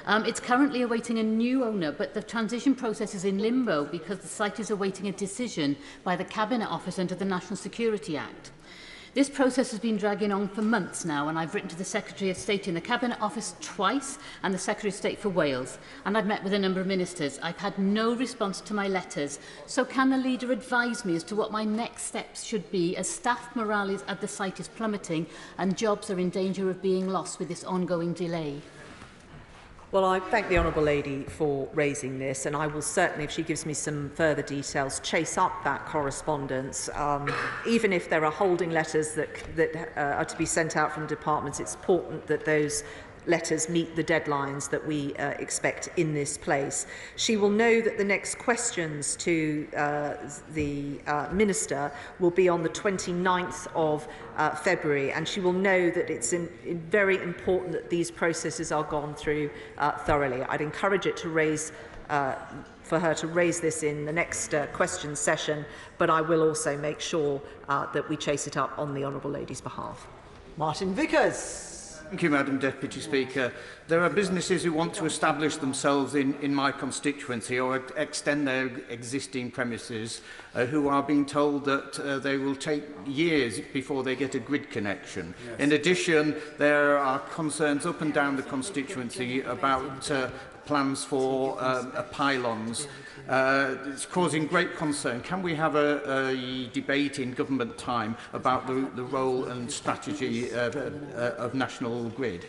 Speaker 5: It's currently awaiting a new owner, but the transition process is in limbo because the site is awaiting a decision by the Cabinet Office under the National Security Act. This process has been dragging on for months now, and I've written to the Secretary of State in the Cabinet Office twice and the Secretary of State for Wales, and I've met with a number of ministers. I've had no response to my letters. So can the Leader advise me as to what my next steps should be, as staff morale at the site is plummeting and jobs are in danger of being lost with this ongoing delay?
Speaker 8: Well, I thank the Honourable Lady for raising this, and I will certainly, if she gives me some further details, chase up that correspondence. Even if there are holding letters that are to be sent out from departments, it's important that those letters meet the deadlines that we expect in this place. She will know that the next questions to the Minister will be on the 29th of February, and she will know that it's very important that these processes are gone through thoroughly. I'd encourage it to raise for her to raise this in the next question session, but I will also make sure that we chase it up on the Honourable Lady's behalf.
Speaker 10: Martin Vickers.
Speaker 14: Thank you, Madam Deputy Speaker. There are businesses who want to establish themselves in my constituency or extend their existing premises who are being told that they will take years before they get a grid connection. Yes. In addition, there are concerns up and down the constituency about plans for pylons. It's causing great concern. Can we have a debate in government time about the role and strategy of National Grid?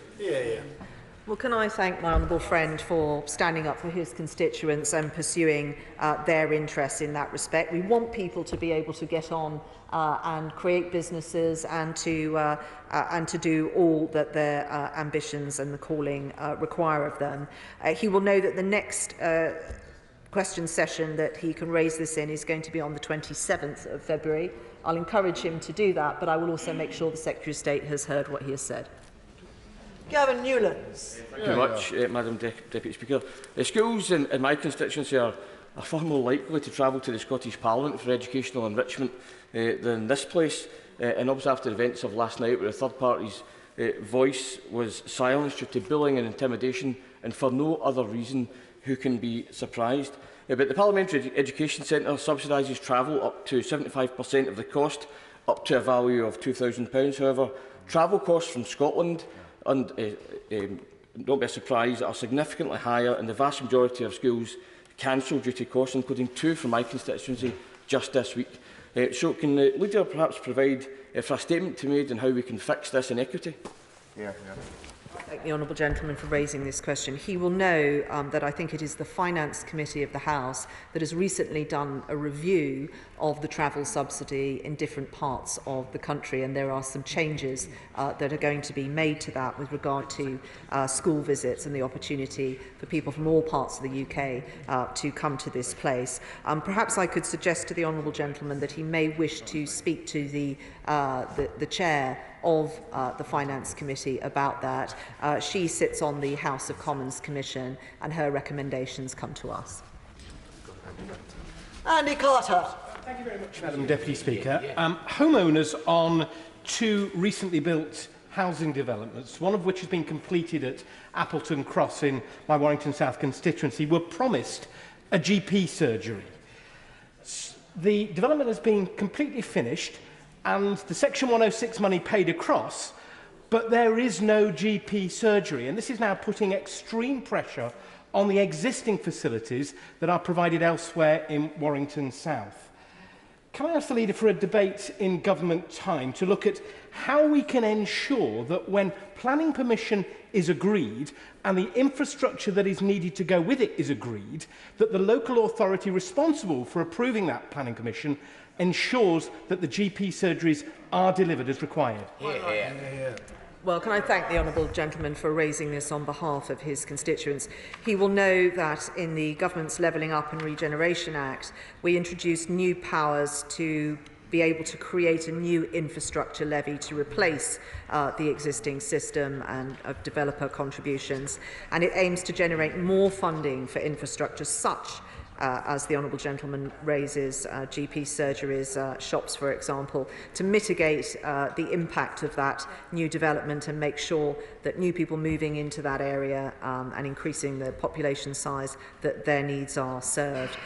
Speaker 8: Well, can I thank my honourable friend for standing up for his constituents and pursuing their interests in that respect. We want people to be able to get on and create businesses and to do all that their ambitions and the calling require of them. He will know that the next question session that he can raise this in is going to be on the 27th of February. I'll encourage him to do that, but I will also make sure the Secretary of State has heard what he has said.
Speaker 10: Gavin Newlands.
Speaker 6: Thank you very much, Madam Deputy Speaker. Schools in my constituency are far more likely to travel to the Scottish Parliament for educational enrichment than this place. And obviously after the events of last night, where a third party's voice was silenced due to bullying and intimidation, and for no other reason, who can be surprised? But the Parliamentary Education Centre subsidises travel up to 75% of the cost, up to a value of £2,000. However, travel costs from Scotland, and don't be surprised, are significantly higher, and the vast majority of schools cancelled due to costs, including 2 from my constituency just this week. So can the Leader perhaps provide for a statement to be made on how we can fix this inequity?
Speaker 8: Thank the honourable gentleman for raising this question. He will know that I think it is the Finance Committee of the House that has recently done a review of the travel subsidy in different parts of the country, and there are some changes that are going to be made to that with regard to school visits and the opportunity for people from all parts of the UK to come to this place. Perhaps I could suggest to the honourable gentleman that he may wish to speak to the chair of the Finance Committee about that. She sits on the House of Commons Commission, and her recommendations come to us.
Speaker 10: Andy Carter.
Speaker 11: Thank you very much, Madam Deputy Speaker. Homeowners on 2 recently built housing developments, one of which has been completed at Appleton Cross in my Warrington South constituency, were promised a GP surgery. The development has been completely finished and the Section 106 money paid across, but there is no GP surgery, and this is now putting extreme pressure on the existing facilities that are provided elsewhere in Warrington South. Can I ask the Leader for a debate in government time to look at how we can ensure that when planning permission is agreed and the infrastructure that is needed to go with it is agreed, that the local authority responsible for approving that planning permission ensures that the GP surgeries are delivered as required?
Speaker 8: Well, can I thank the honourable gentleman for raising this on behalf of his constituents. He will know that in the Government's Levelling Up and Regeneration Act, we introduced new powers to be able to create a new infrastructure levy to replace the existing system and of developer contributions. And it aims to generate more funding for infrastructure such as the honourable gentleman raises, GP surgeries, shops, for example, to mitigate the impact of that new development and make sure that new people moving into that area and increasing the population size, that their needs are served.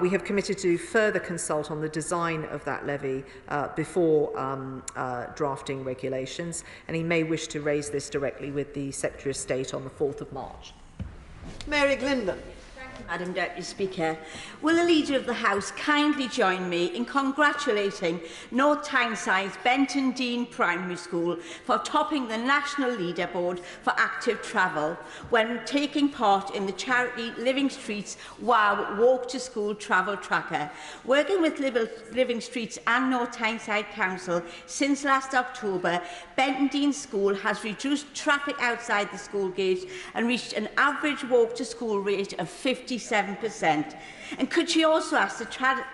Speaker 8: We have committed to further consult on the design of that levy before drafting regulations, and he may wish to raise this directly with the Secretary of State on the 4th of March.
Speaker 10: Mary Glindon.
Speaker 3: Madam Deputy Speaker, will the Leader of the House kindly join me in congratulating North Tyneside Benton Dean Primary School for topping the national leaderboard for active travel when taking part in the charity Living Streets WOW Walk to School Travel Tracker. Working with Living Streets and North Tyneside Council since last October, Benton Dean School has reduced traffic outside the school gate and reached an average walk to school rate of 57%. And could she also ask the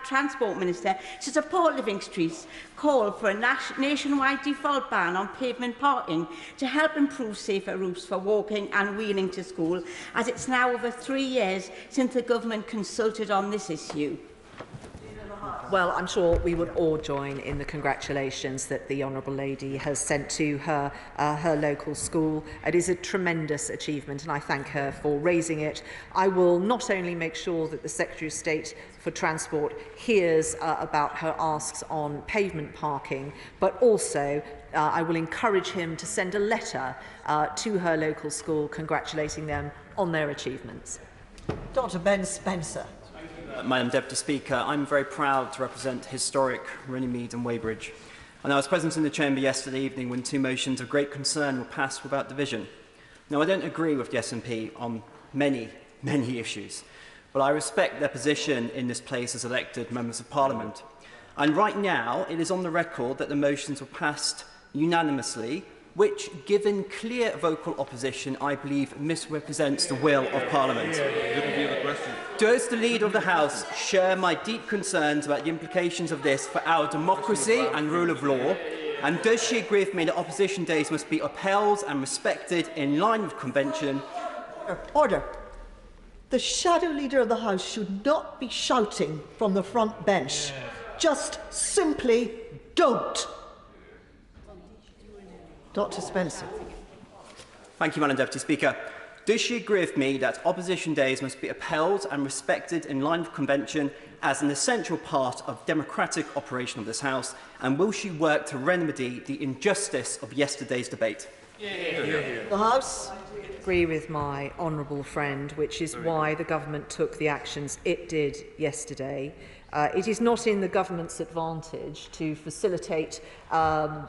Speaker 3: Transport Minister to support Living Street's call for a nationwide default ban on pavement parking to help improve safer routes for walking and wheeling to school, as it's now over 3 years since the government consulted on this issue?
Speaker 8: Well, I'm sure we would all join in the congratulations that the Honourable Lady has sent to her local school. It is a tremendous achievement, and I thank her for raising it. I will not only make sure that the Secretary of State for Transport hears about her asks on pavement parking, but also I will encourage him to send a letter to her local school congratulating them on their achievements.
Speaker 10: Dr. Ben Spencer.
Speaker 19: Madam Deputy Speaker, I'm very proud to represent historic Runnymede and Weybridge. And I was present in the chamber yesterday evening when 2 motions of great concern were passed without division. Now, I don't agree with the SNP on many issues, but I respect their position in this place as elected members of Parliament. And right now, it is on the record that the motions were passed unanimously, which, given clear vocal opposition, I believe misrepresents the will of Parliament. Does the Leader of the House share my deep concerns about the implications of this for our democracy and rule of law? And does she agree with me that opposition days must be upheld and respected in line with convention?
Speaker 10: Order. The shadow Leader of the House should not be shouting from the front bench. Just simply don't. Dr. Spencer.
Speaker 19: Thank you, Madam Deputy Speaker. Does she agree with me that opposition days must be upheld and respected in line with convention as an essential part of democratic operation of this House? And will she work to remedy the injustice of yesterday's debate?
Speaker 10: The House.
Speaker 8: I agree with my honourable friend, which is why the government took the actions it did yesterday. It is not in the government's advantage to facilitate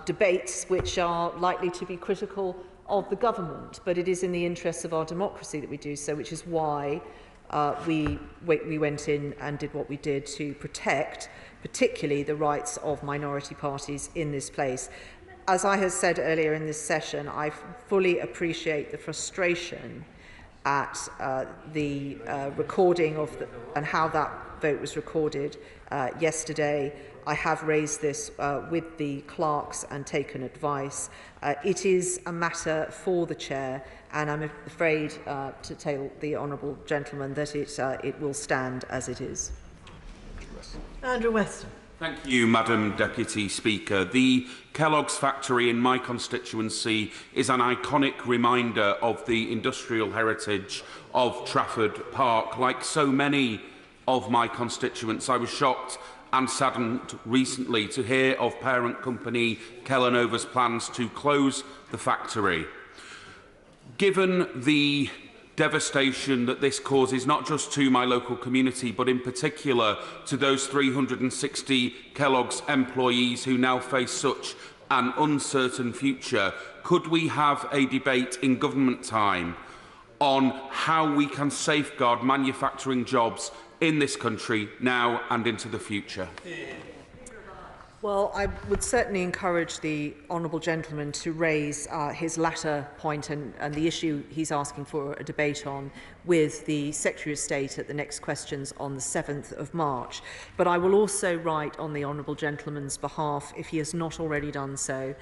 Speaker 8: debates which are likely to be critical of the government, but it is in the interests of our democracy that we do so, which is why we went in and did what we did to protect particularly the rights of minority parties in this place. As I have said earlier in this session, I fully appreciate the frustration at the recording of and how that vote was recorded yesterday. I have raised this with the clerks and taken advice. It is a matter for the chair, and I'm afraid to tell the honourable gentleman that it will stand as it is.
Speaker 10: Andrew Weston.
Speaker 2: Thank you, Madam Deputy Speaker. The Kellogg's factory in my constituency is an iconic reminder of the industrial heritage of Trafford Park. Like so many of my constituents, I was shocked and saddened recently to hear of parent company Kellanova's plans to close the factory. Given the devastation that this causes not just to my local community but in particular to those 360 Kellogg's employees who now face such an uncertain future, could we have a debate in government time on how we can safeguard manufacturing jobs in this country now and into the future?
Speaker 8: Well, I would certainly encourage the honourable gentleman to raise his latter point and the issue he's asking for a debate on with the Secretary of State at the next questions on the 7th of March. But I will also write on the honourable gentleman's behalf, if he has not already done so,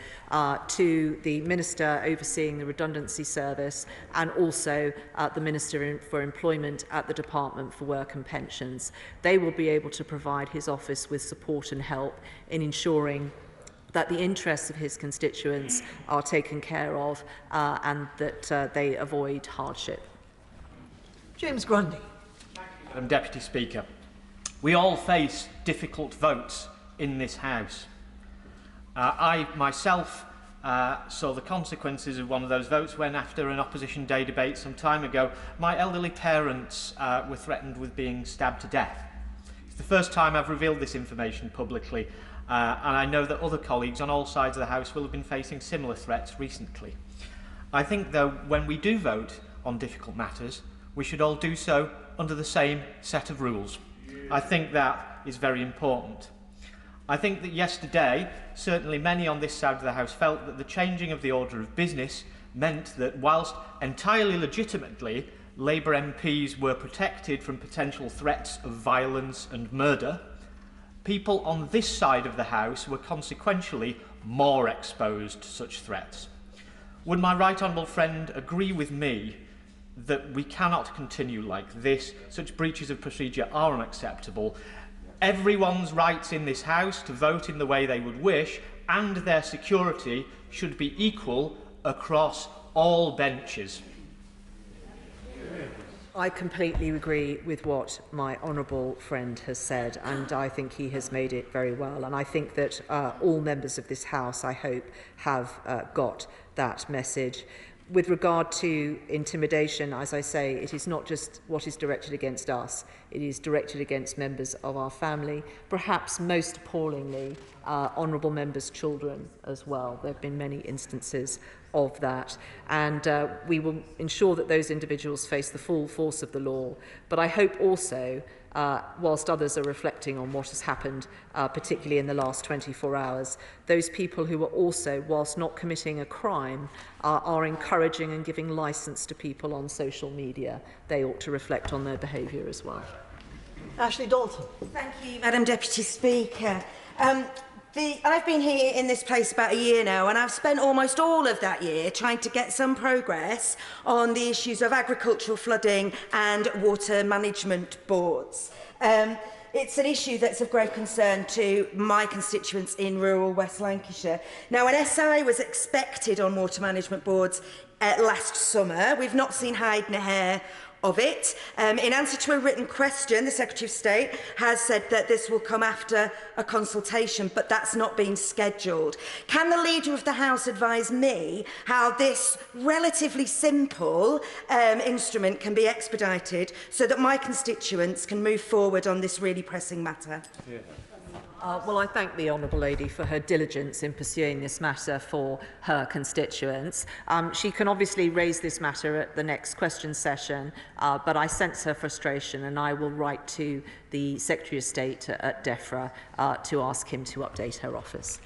Speaker 8: to the Minister overseeing the Redundancy Service and also the Minister for Employment at the Department for Work and Pensions. They will be able to provide his office with support and help in ensuring that the interests of his constituents are taken care of and that they avoid hardship.
Speaker 10: James Grundy.
Speaker 20: Madam Deputy Speaker, we all face difficult votes in this House. I myself saw the consequences of one of those votes when, after an Opposition Day debate some time ago, my elderly parents were threatened with being stabbed to death. It's the first time I've revealed this information publicly, and I know that other colleagues on all sides of the House will have been facing similar threats recently. I think, though, when we do vote on difficult matters, we should all do so under the same set of rules. I think that is very important. I think that yesterday, certainly many on this side of the House felt that the changing of the order of business meant that whilst entirely legitimately Labour MPs were protected from potential threats of violence and murder, people on this side of the House were consequentially more exposed to such threats. Would my right honourable friend agree with me that we cannot continue like this? Such breaches of procedure are unacceptable. Everyone's rights in this House to vote in the way they would wish and their security should be equal across all benches.
Speaker 8: I completely agree with what my honourable friend has said, and I think he has made it very well. And I think that all members of this House, I hope, have got that message. With regard to intimidation, as I say, it is not just what is directed against us, it is directed against members of our family, perhaps most appallingly, honourable members' children as well. There have been many instances of that, and we will ensure that those individuals face the full force of the law. But I hope also, whilst others are reflecting on what has happened, particularly in the last 24 hours, those people who are also, whilst not committing a crime, are encouraging and giving licence to people on social media. They ought to reflect on their behaviour as well.
Speaker 10: Ashley Dalton.
Speaker 21: Thank you, Madam Deputy Speaker. I've been here in this place about a year now, and I've spent almost all of that year trying to get some progress on the issues of agricultural flooding and water management boards. It's an issue that's of great concern to my constituents in rural West Lancashire. Now, an SI was expected on water management boards last summer. We've not seen hide nor hair of it. In answer to a written question, the Secretary of State has said that this will come after a consultation, but that's not been scheduled. Can the Leader of the House advise me how this relatively simple instrument can be expedited so that my constituents can move forward on this really pressing matter?
Speaker 10: Yeah.
Speaker 8: Well, I thank the Honourable Lady for her diligence in pursuing this matter for her constituents. She can obviously raise this matter at the next question session, but I sense her frustration, and I will write to the Secretary of State at DEFRA to ask him to update her office.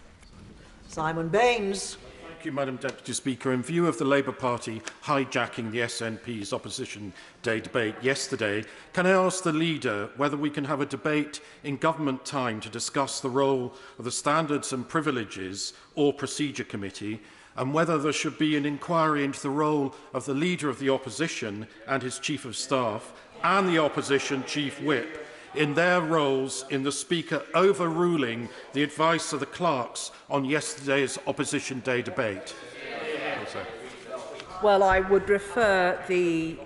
Speaker 10: Simon Baines.
Speaker 7: Thank you, Madam Deputy Speaker. In view of the Labour Party hijacking the SNP's Opposition Day debate yesterday, can I ask the Leader whether we can have a debate in government time to discuss the role of the Standards and Privileges or Procedure Committee, and whether there should be an inquiry into the role of the Leader of the Opposition and his Chief of Staff and the Opposition Chief Whip in their roles in the Speaker overruling the advice of the clerks on yesterday's Opposition Day debate?
Speaker 8: Well, I would refer the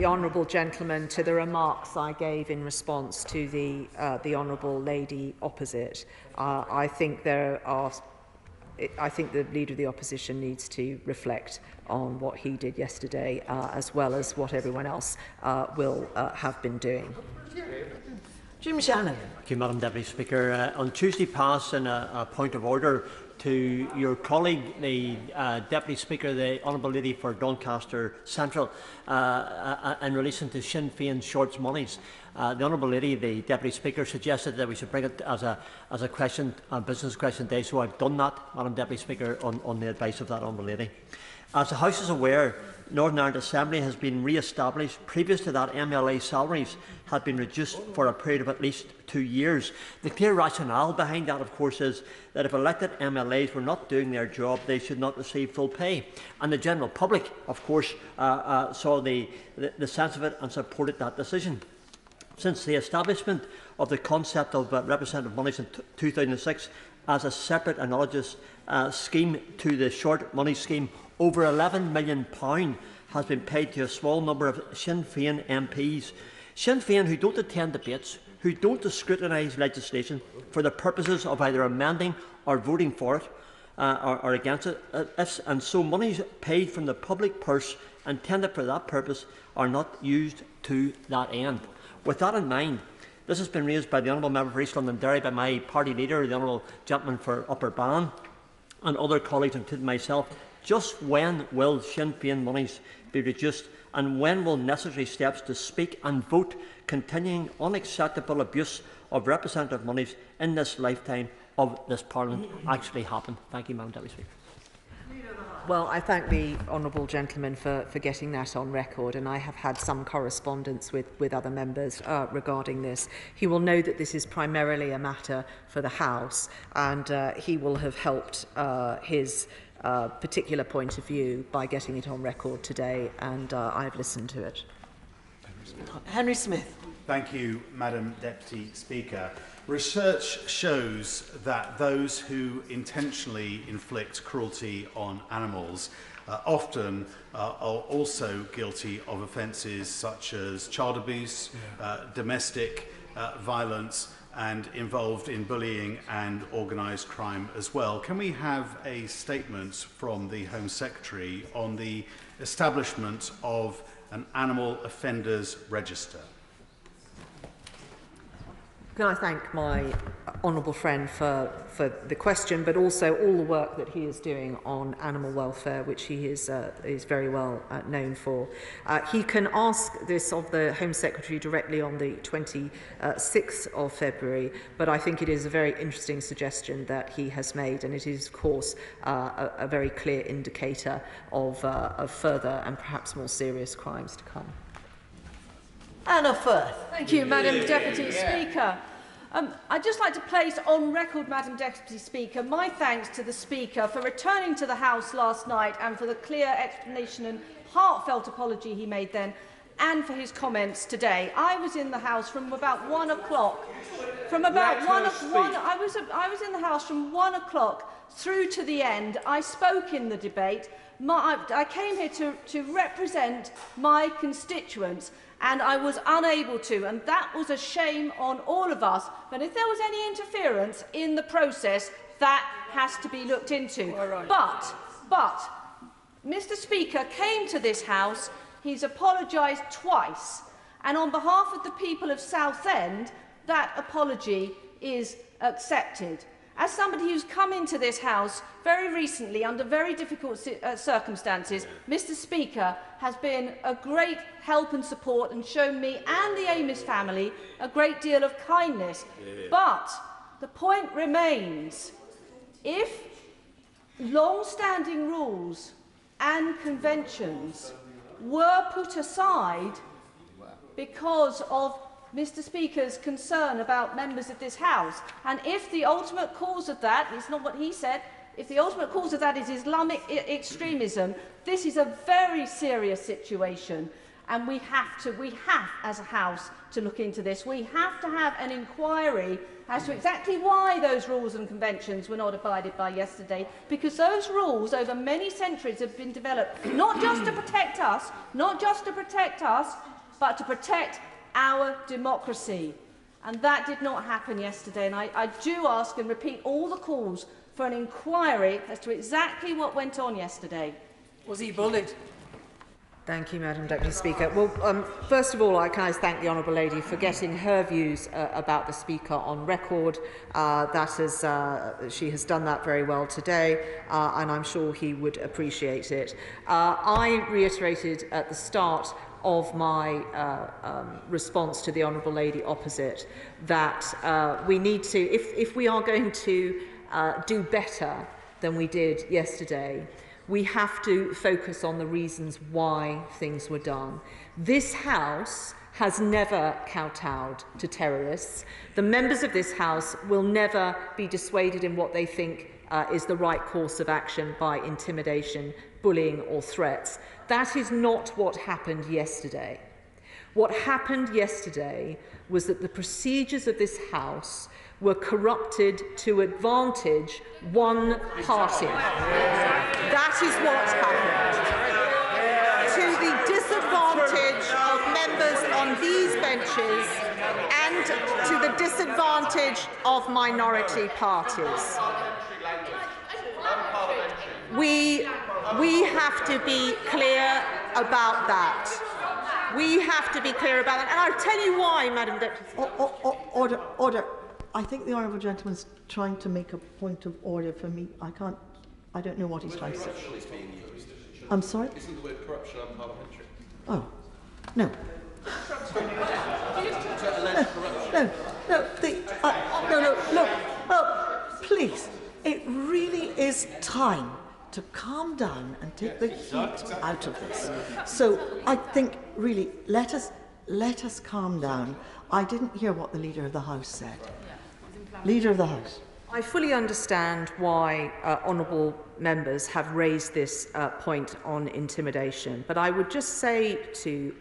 Speaker 8: honourable gentleman to the remarks I gave in response to the honourable lady opposite. I think the Leader of the Opposition needs to reflect on what he did yesterday, as well as what everyone else will have been doing.
Speaker 10: Jim Shannon.
Speaker 9: Thank you, Madam Deputy Speaker. On Tuesday past, in a point of order to your colleague, the Deputy Speaker, the Honourable Lady for Doncaster Central, in relation to Sinn Féin shorts monies. The Honourable Lady, the Deputy Speaker, suggested that we should bring it as a question, a business question day, so I've done that, Madam Deputy Speaker, on the advice of that Honourable Lady. As the House is aware, Northern Ireland Assembly has been re-established. Previous to that, MLA salaries had been reduced for a period of at least 2 years. The clear rationale behind that, of course, is that if elected MLAs were not doing their job, they should not receive full pay. And the general public, of course, saw the sense of it and supported that decision. Since the establishment of the concept of representative monies in 2006 as a separate analogous scheme to the short money scheme, over £11 million has been paid to a small number of Sinn Féin MPs. Sinn Féin who don't attend debates, who don't scrutinise legislation for the purposes of either amending or voting for it or against it, and so monies paid from the public purse intended for that purpose are not used to that end. With that in mind, this has been raised by the Honourable Member for East London Derry, by my party leader, the Honourable Gentleman for Upper Bann, and other colleagues, including myself. Just when will Sinn Féin monies be reduced, and when will necessary steps to speak and vote continuing unacceptable abuse of representative monies in this lifetime of this Parliament actually happen? Thank you, Madam Deputy Speaker.
Speaker 8: Well, I thank the honourable gentleman for getting that on record, and I have had some correspondence with other members regarding this. He will know that this is primarily a matter for the House, and he will have helped his particular point of view by getting it on record today, and I've listened to it.
Speaker 10: Henry Smith.
Speaker 13: Thank you, Madam Deputy Speaker. Research shows that those who intentionally inflict cruelty on animals often are also guilty of offences such as child abuse, domestic violence, and involved in bullying and organised crime as well. Can we have a statement from the Home Secretary on the establishment of an animal offenders register?
Speaker 8: Can I thank my honourable friend for the question, but also all the work that he is doing on animal welfare, which he is very well known for. He can ask this of the Home Secretary directly on the 26th of February, but I think it is a very interesting suggestion that he has made, and it is, of course, a very clear indicator of further and perhaps more serious crimes to come.
Speaker 10: Anna Firth.
Speaker 22: Thank you, Madam Deputy Speaker. I'd just like to place on record, Madam Deputy Speaker, my thanks to the Speaker for returning to the House last night and for the clear explanation and heartfelt apology he made then, and for his comments today. I was in the House from about 1 o'clock. I was in the House from 1 o'clock through to the end. I spoke in the debate. I came here to represent my constituents, and I was unable to, and that was a shame on all of us. But if there was any interference in the process, that has to be looked into. Right. But Mr. Speaker came to this House, he's apologised twice, and on behalf of the people of Southend, that apology is accepted. As somebody who's come into this House very recently under very difficult circumstances, Mr. Speaker has been a great help and support and shown me and the Amos family a great deal of kindness. But the point remains, if long-standing rules and conventions were put aside because of Mr. Speaker's concern about members of this House, and if the ultimate cause of that, it's not what he said, if the ultimate cause of that is Islamic extremism, this is a very serious situation, and we have, as a House, to look into this. We have to have an inquiry as to exactly why those rules and conventions were not abided by yesterday, because those rules over many centuries have been developed not just to protect us, but to protect our democracy. And that did not happen yesterday. And I do ask and repeat all the calls for an inquiry as to exactly what went on yesterday.
Speaker 1: Was he bullied?
Speaker 8: Thank you, Madam Deputy Speaker. Well, first of all, can I thank the Honourable Lady for getting her views about the Speaker on record. She has done that very well today, and I'm sure he would appreciate it. I reiterated at the start of my response to the Honourable Lady opposite that we need to, if we are going to do better than we did yesterday, we have to focus on the reasons why things were done. This House has never kowtowed to terrorists. The members of this House will never be dissuaded in what they think is the right course of action by intimidation, bullying or threats. That is not what happened yesterday. What happened yesterday was that the procedures of this House were corrupted to advantage one party. That is what happened. To the disadvantage of members on these benches and to the disadvantage of minority parties. We have to be clear about that. We have to be clear about that. And I'll tell you why, Madam Deputy.
Speaker 10: Order. I think the honourable gentleman's trying to make a point of order for me. I don't know what he's trying to say. I'm sorry?
Speaker 4: Isn't the word corruption unparliamentary?
Speaker 10: Oh, no. Look, please, it really is time to calm down and take the heat out of this. So I think, really, let us calm down. I didn't hear what the Leader of the House said. Leader of the House.
Speaker 8: I fully understand why honourable members have raised this point on intimidation, but I would just say to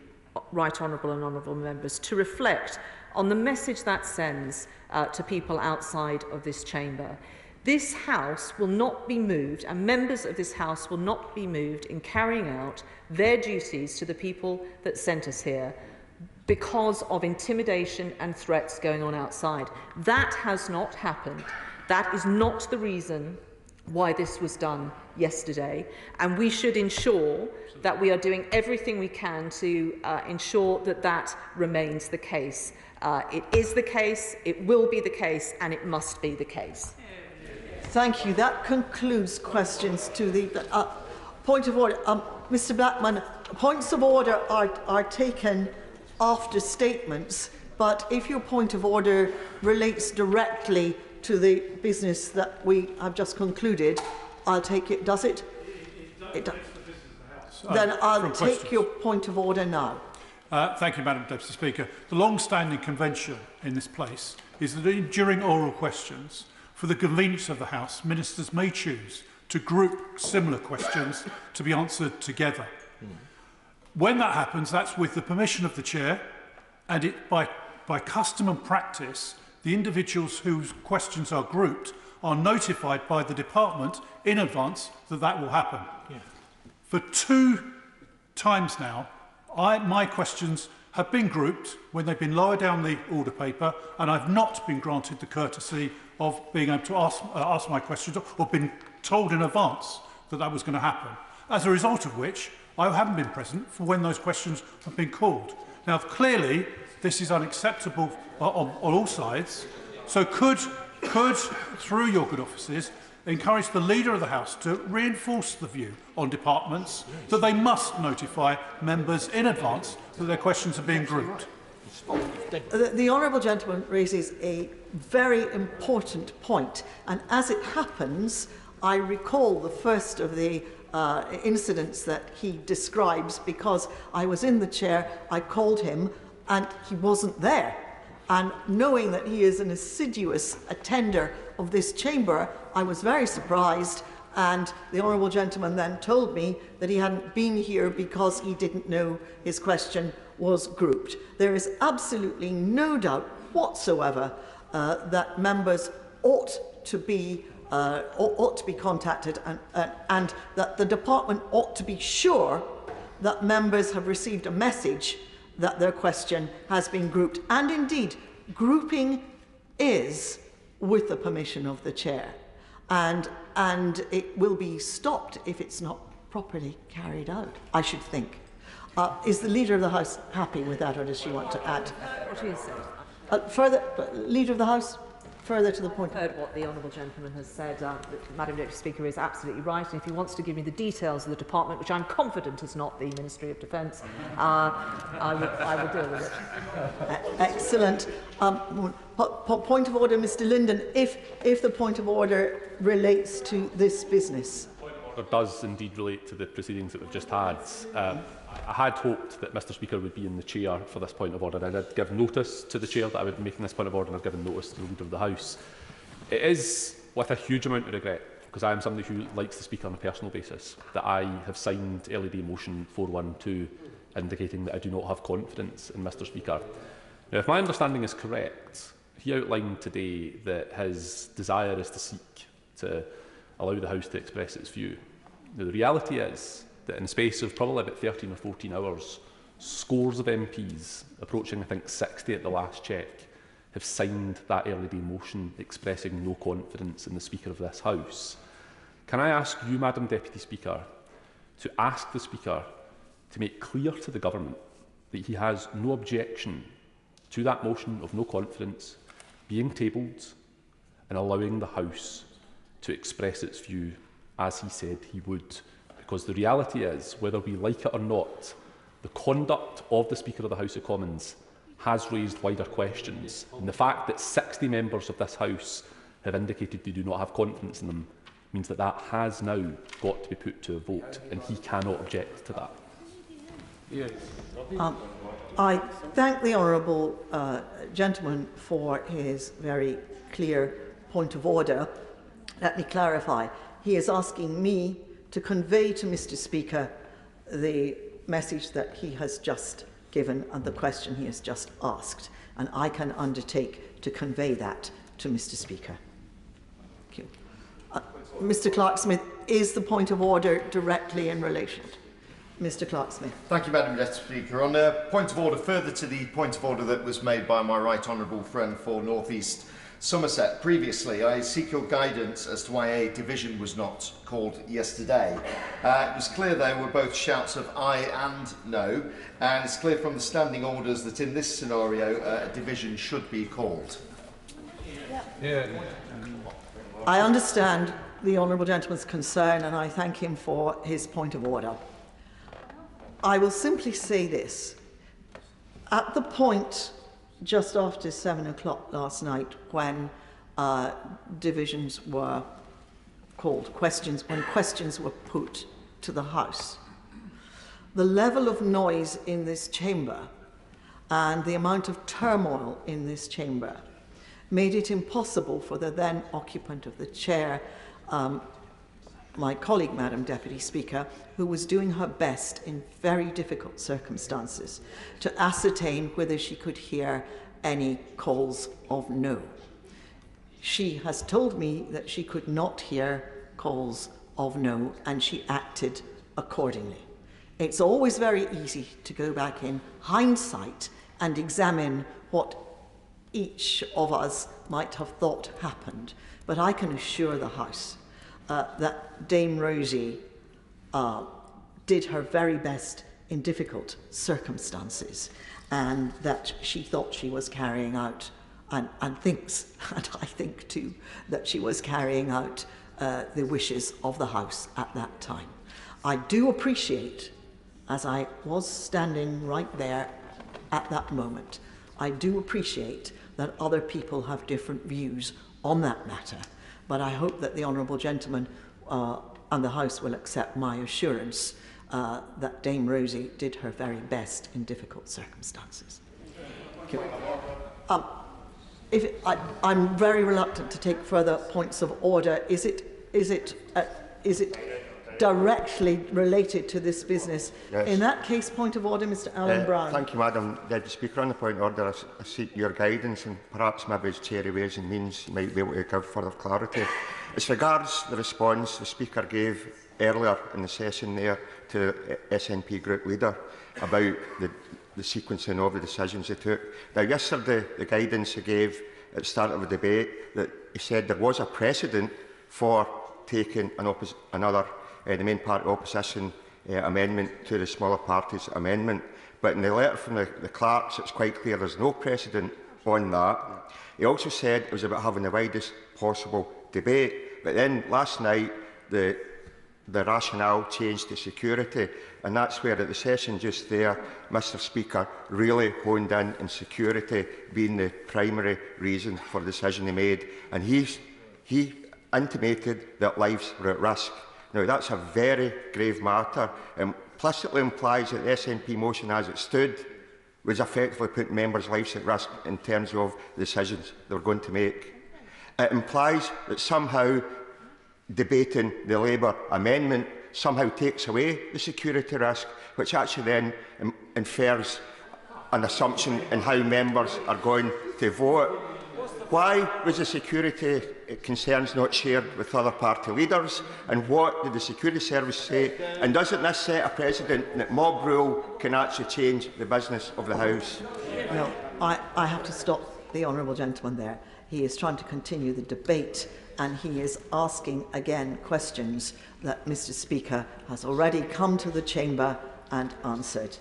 Speaker 8: right honourable and honourable members to reflect on the message that sends to people outside of this chamber. This House will not be moved, and members of this House will not be moved in carrying out their duties to the people that sent us here because of intimidation and threats going on outside. That has not happened. That is not the reason why this was done yesterday, and we should ensure that we are doing everything we can to ensure that that remains the case. It is the case, it will be the case, and it must be the case.
Speaker 10: Thank you. That concludes questions to the point of order. Mr. Blackman, points of order are taken after statements, but if your point of order relates directly to the business that we have just concluded, I'll take it. Does it? It does. Then I'll take your point of order now.
Speaker 23: Thank you, Madam Deputy Speaker. The long-standing convention in this place is that during oral questions, for the convenience of the House, ministers may choose to group similar questions to be answered together. When that happens, that's with the permission of the Chair, and by custom and practice, the individuals whose questions are grouped are notified by the department in advance that that will happen. Yeah. For 2 times now, my questions have been grouped when they've been lower down the order paper, and I've not been granted the courtesy of being able to ask my questions or been told in advance that that was going to happen. As a result of which, I haven't been present for when those questions have been called. Now, clearly, this is unacceptable on all sides, So could, through your good offices, encourage the Leader of the House to reinforce the view on departments that they must notify members in advance that their questions are being grouped?
Speaker 10: The honourable gentleman raises a very important point, and as it happens, I recall the first of the incidents that he describes because I was in the chair, I called him, and he wasn't there. And knowing that he is an assiduous attender of this chamber, I was very surprised, and the honourable gentleman then told me that he hadn't been here because he didn't know his question was grouped. There is absolutely no doubt whatsoever that members ought to be contacted and that the department ought to be sure that members have received a message that their question has been grouped. And indeed, grouping is with the permission of the chair. And it will be stopped if it's not properly carried out, I should think. Is the Leader of the House happy with that, or does she want to add?
Speaker 8: What he has said.
Speaker 10: Further, Leader of the House, further to the point.
Speaker 8: I've heard what the honourable gentleman has said. Madam Deputy Speaker is absolutely right, and if he wants to give me the details of the department, which I'm confident is not the Ministry of Defence, I will deal with it.
Speaker 10: Excellent. Point of order, Mr. Linden. If the point of order relates to this business.
Speaker 1: It does indeed relate to the proceedings that we've just had. I had hoped that Mr Speaker would be in the chair for this point of order. I did give notice to the chair that I would be making this point of order, and I've given notice to the Leader of the House. It is with a huge amount of regret, because I am somebody who likes to speak on a personal basis, that I have signed LED motion 412, indicating that I do not have confidence in Mr Speaker. Now, if my understanding is correct, he outlined today that his desire is to seek to allow the House to express its view. Now, the reality is that in the space of probably about 13 or 14 hours, scores of MPs, approaching I think 60 at the last check, have signed that early day motion expressing no confidence in the Speaker of this House. Can I ask you, Madam Deputy Speaker, to ask the Speaker to make clear to the Government that he has no objection to that motion of no confidence being tabled and allowing the House to express its view as he said he would? Because the reality is, whether we like it or not, the conduct of the Speaker of the House of Commons has raised wider questions. And the fact that 60 members of this House have indicated they do not have confidence in them means that that has now got to be put to a vote, and he cannot object to that.
Speaker 10: I thank the honourable gentleman for his very clear point of order. Let me clarify. He is asking me to convey to Mr Speaker the message that he has just given and the question he has just asked, and I can undertake to convey that to Mr Speaker. Thank you. Mr Clark-Smith, is the point of order directly in relation? Mr Clark-Smith.
Speaker 4: Thank you, Madam Deputy Speaker. On a point of order, further to the point of order that was made by my right honourable friend for North East Somerset previously, I seek your guidance as to why a division was not called yesterday. It was clear there were both shouts of aye and no, and it's clear from the standing orders that in this scenario a division should be called.
Speaker 10: I understand the honourable gentleman's concern, and I thank him for his point of order. I will simply say this. At the point just after 7 o'clock last night, when divisions were called, when questions were put to the House, the level of noise in this chamber and the amount of turmoil in this chamber made it impossible for the then occupant of the chair, my colleague, Madam Deputy Speaker, who was doing her best in very difficult circumstances to ascertain whether she could hear any calls of no. She has told me that she could not hear calls of no, and she acted accordingly. It's always very easy to go back in hindsight and examine what each of us might have thought happened, but I can assure the House that Dame Rosie did her very best in difficult circumstances, and that she thought she was carrying out and thinks, and I think too, that she was carrying out the wishes of the House at that time. I do appreciate, as I was standing right there at that moment, I do appreciate that other people have different views on that matter, but I hope that the honourable gentleman and the House will accept my assurance that Dame Rosie did her very best in difficult circumstances. I'm very reluctant to take further points of order. Is it directly related to this business?
Speaker 12: Yes.
Speaker 10: In that case, point of order, Mr. Alan Brown.
Speaker 12: Thank you, Madam Deputy Speaker. On the point of order, I seek your guidance, and perhaps maybe as Chair of Ways and Means you might be able to give further clarity. As regards the response the Speaker gave earlier in the session there to SNP Group Leader about the sequencing of the decisions they took. Now, yesterday, the guidance he gave at the start of the debate, that he said there was a precedent for taking the main party opposition amendment to the smaller parties amendment. But in the letter from the clerks, it's quite clear there's no precedent on that. He also said it was about having the widest possible debate. But then last night, the rationale changed to security, and that's where at the session just there, Mr Speaker really honed in on security being the primary reason for the decision he made, and he intimated that lives were at risk. Now that's a very grave matter, and implicitly implies that the SNP motion as it stood was effectively putting members' lives at risk in terms of the decisions they were going to make. It implies that somehow debating the Labour amendment somehow takes away the security risk, which actually then infers an assumption in how members are going to vote. Why was the security concerns not shared with other party leaders? And what did the Security Service say? And doesn't this set a precedent that mob rule can actually change the business of the House?
Speaker 10: Well, I have to stop the honourable gentleman there. He is trying to continue the debate, and he is asking again questions that Mr Speaker has already come to the chamber and answered.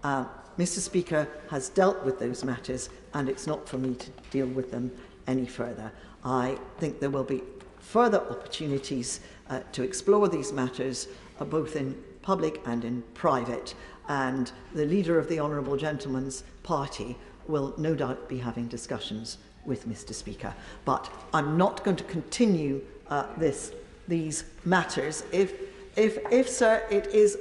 Speaker 10: Mr Speaker has dealt with those matters, and it's not for me to deal with them any further. I think there will be further opportunities to explore these matters, both in public and in private, and the leader of the honourable gentleman's party will no doubt be having discussions with Mr Speaker. But I'm not going to continue these matters. If, sir, it is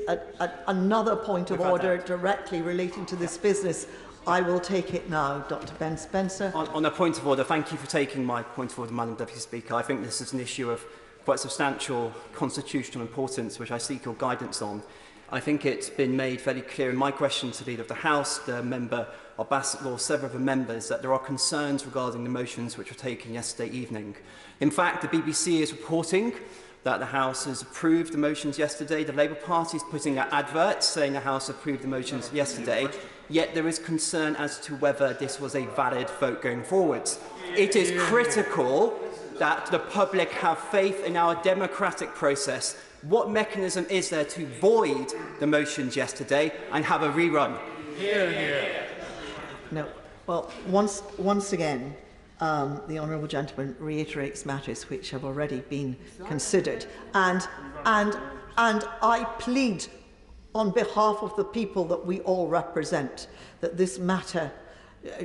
Speaker 10: another point of order directly relating to this business, I will take it now. Dr. Ben Spencer.
Speaker 19: On a point of order, thank you for taking my point of order, Madam Deputy Speaker. I think this is an issue of quite substantial constitutional importance, which I seek your guidance on. I think it's been made very clear in my question to the Leader of the House, the member of Bassett Law, several of the members, that there are concerns regarding the motions which were taken yesterday evening. In fact, the BBC is reporting that the House has approved the motions yesterday. The Labour Party is putting out adverts saying the House approved the motions yesterday, yet there is concern as to whether this was a valid vote going forward. It is critical that the public have faith in our democratic process. What mechanism is there to void the motions yesterday and have a rerun?
Speaker 10: Hear, hear. No. Well, once again, the honourable gentleman reiterates matters which have already been considered, and I plead on behalf of the people that we all represent that this matter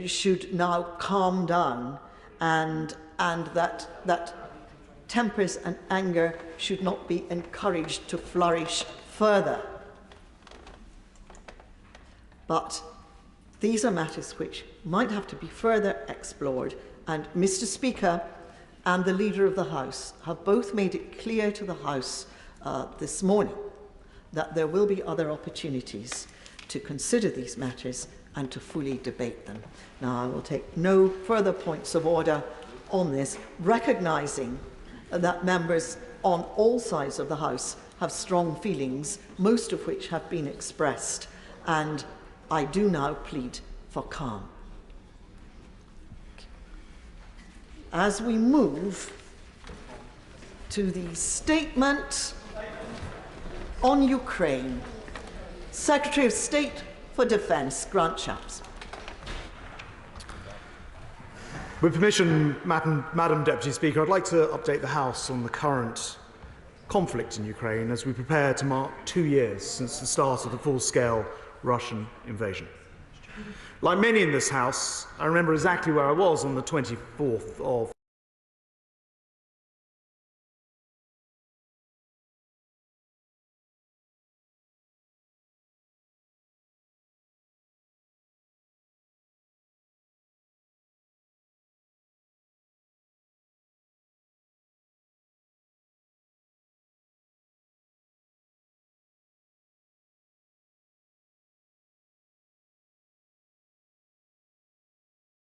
Speaker 10: should now calm down, and that tempers and anger should not be encouraged to flourish further. But these are matters which might have to be further explored, and Mr Speaker and the Leader of the House have both made it clear to the House this morning that there will be other opportunities to consider these matters and to fully debate them. Now, I will take no further points of order on this, recognising that members on all sides of the House have strong feelings, most of which have been expressed, and I do now plead for calm. As we move to the statement on Ukraine, Secretary of State for Defence, Grant Shapps.
Speaker 15: With permission, Madam Deputy Speaker, I'd like to update the House on the current conflict in Ukraine as we prepare to mark 2 years since the start of the full-scale Russian invasion. Like many in this House, I remember exactly where I was on the 24th of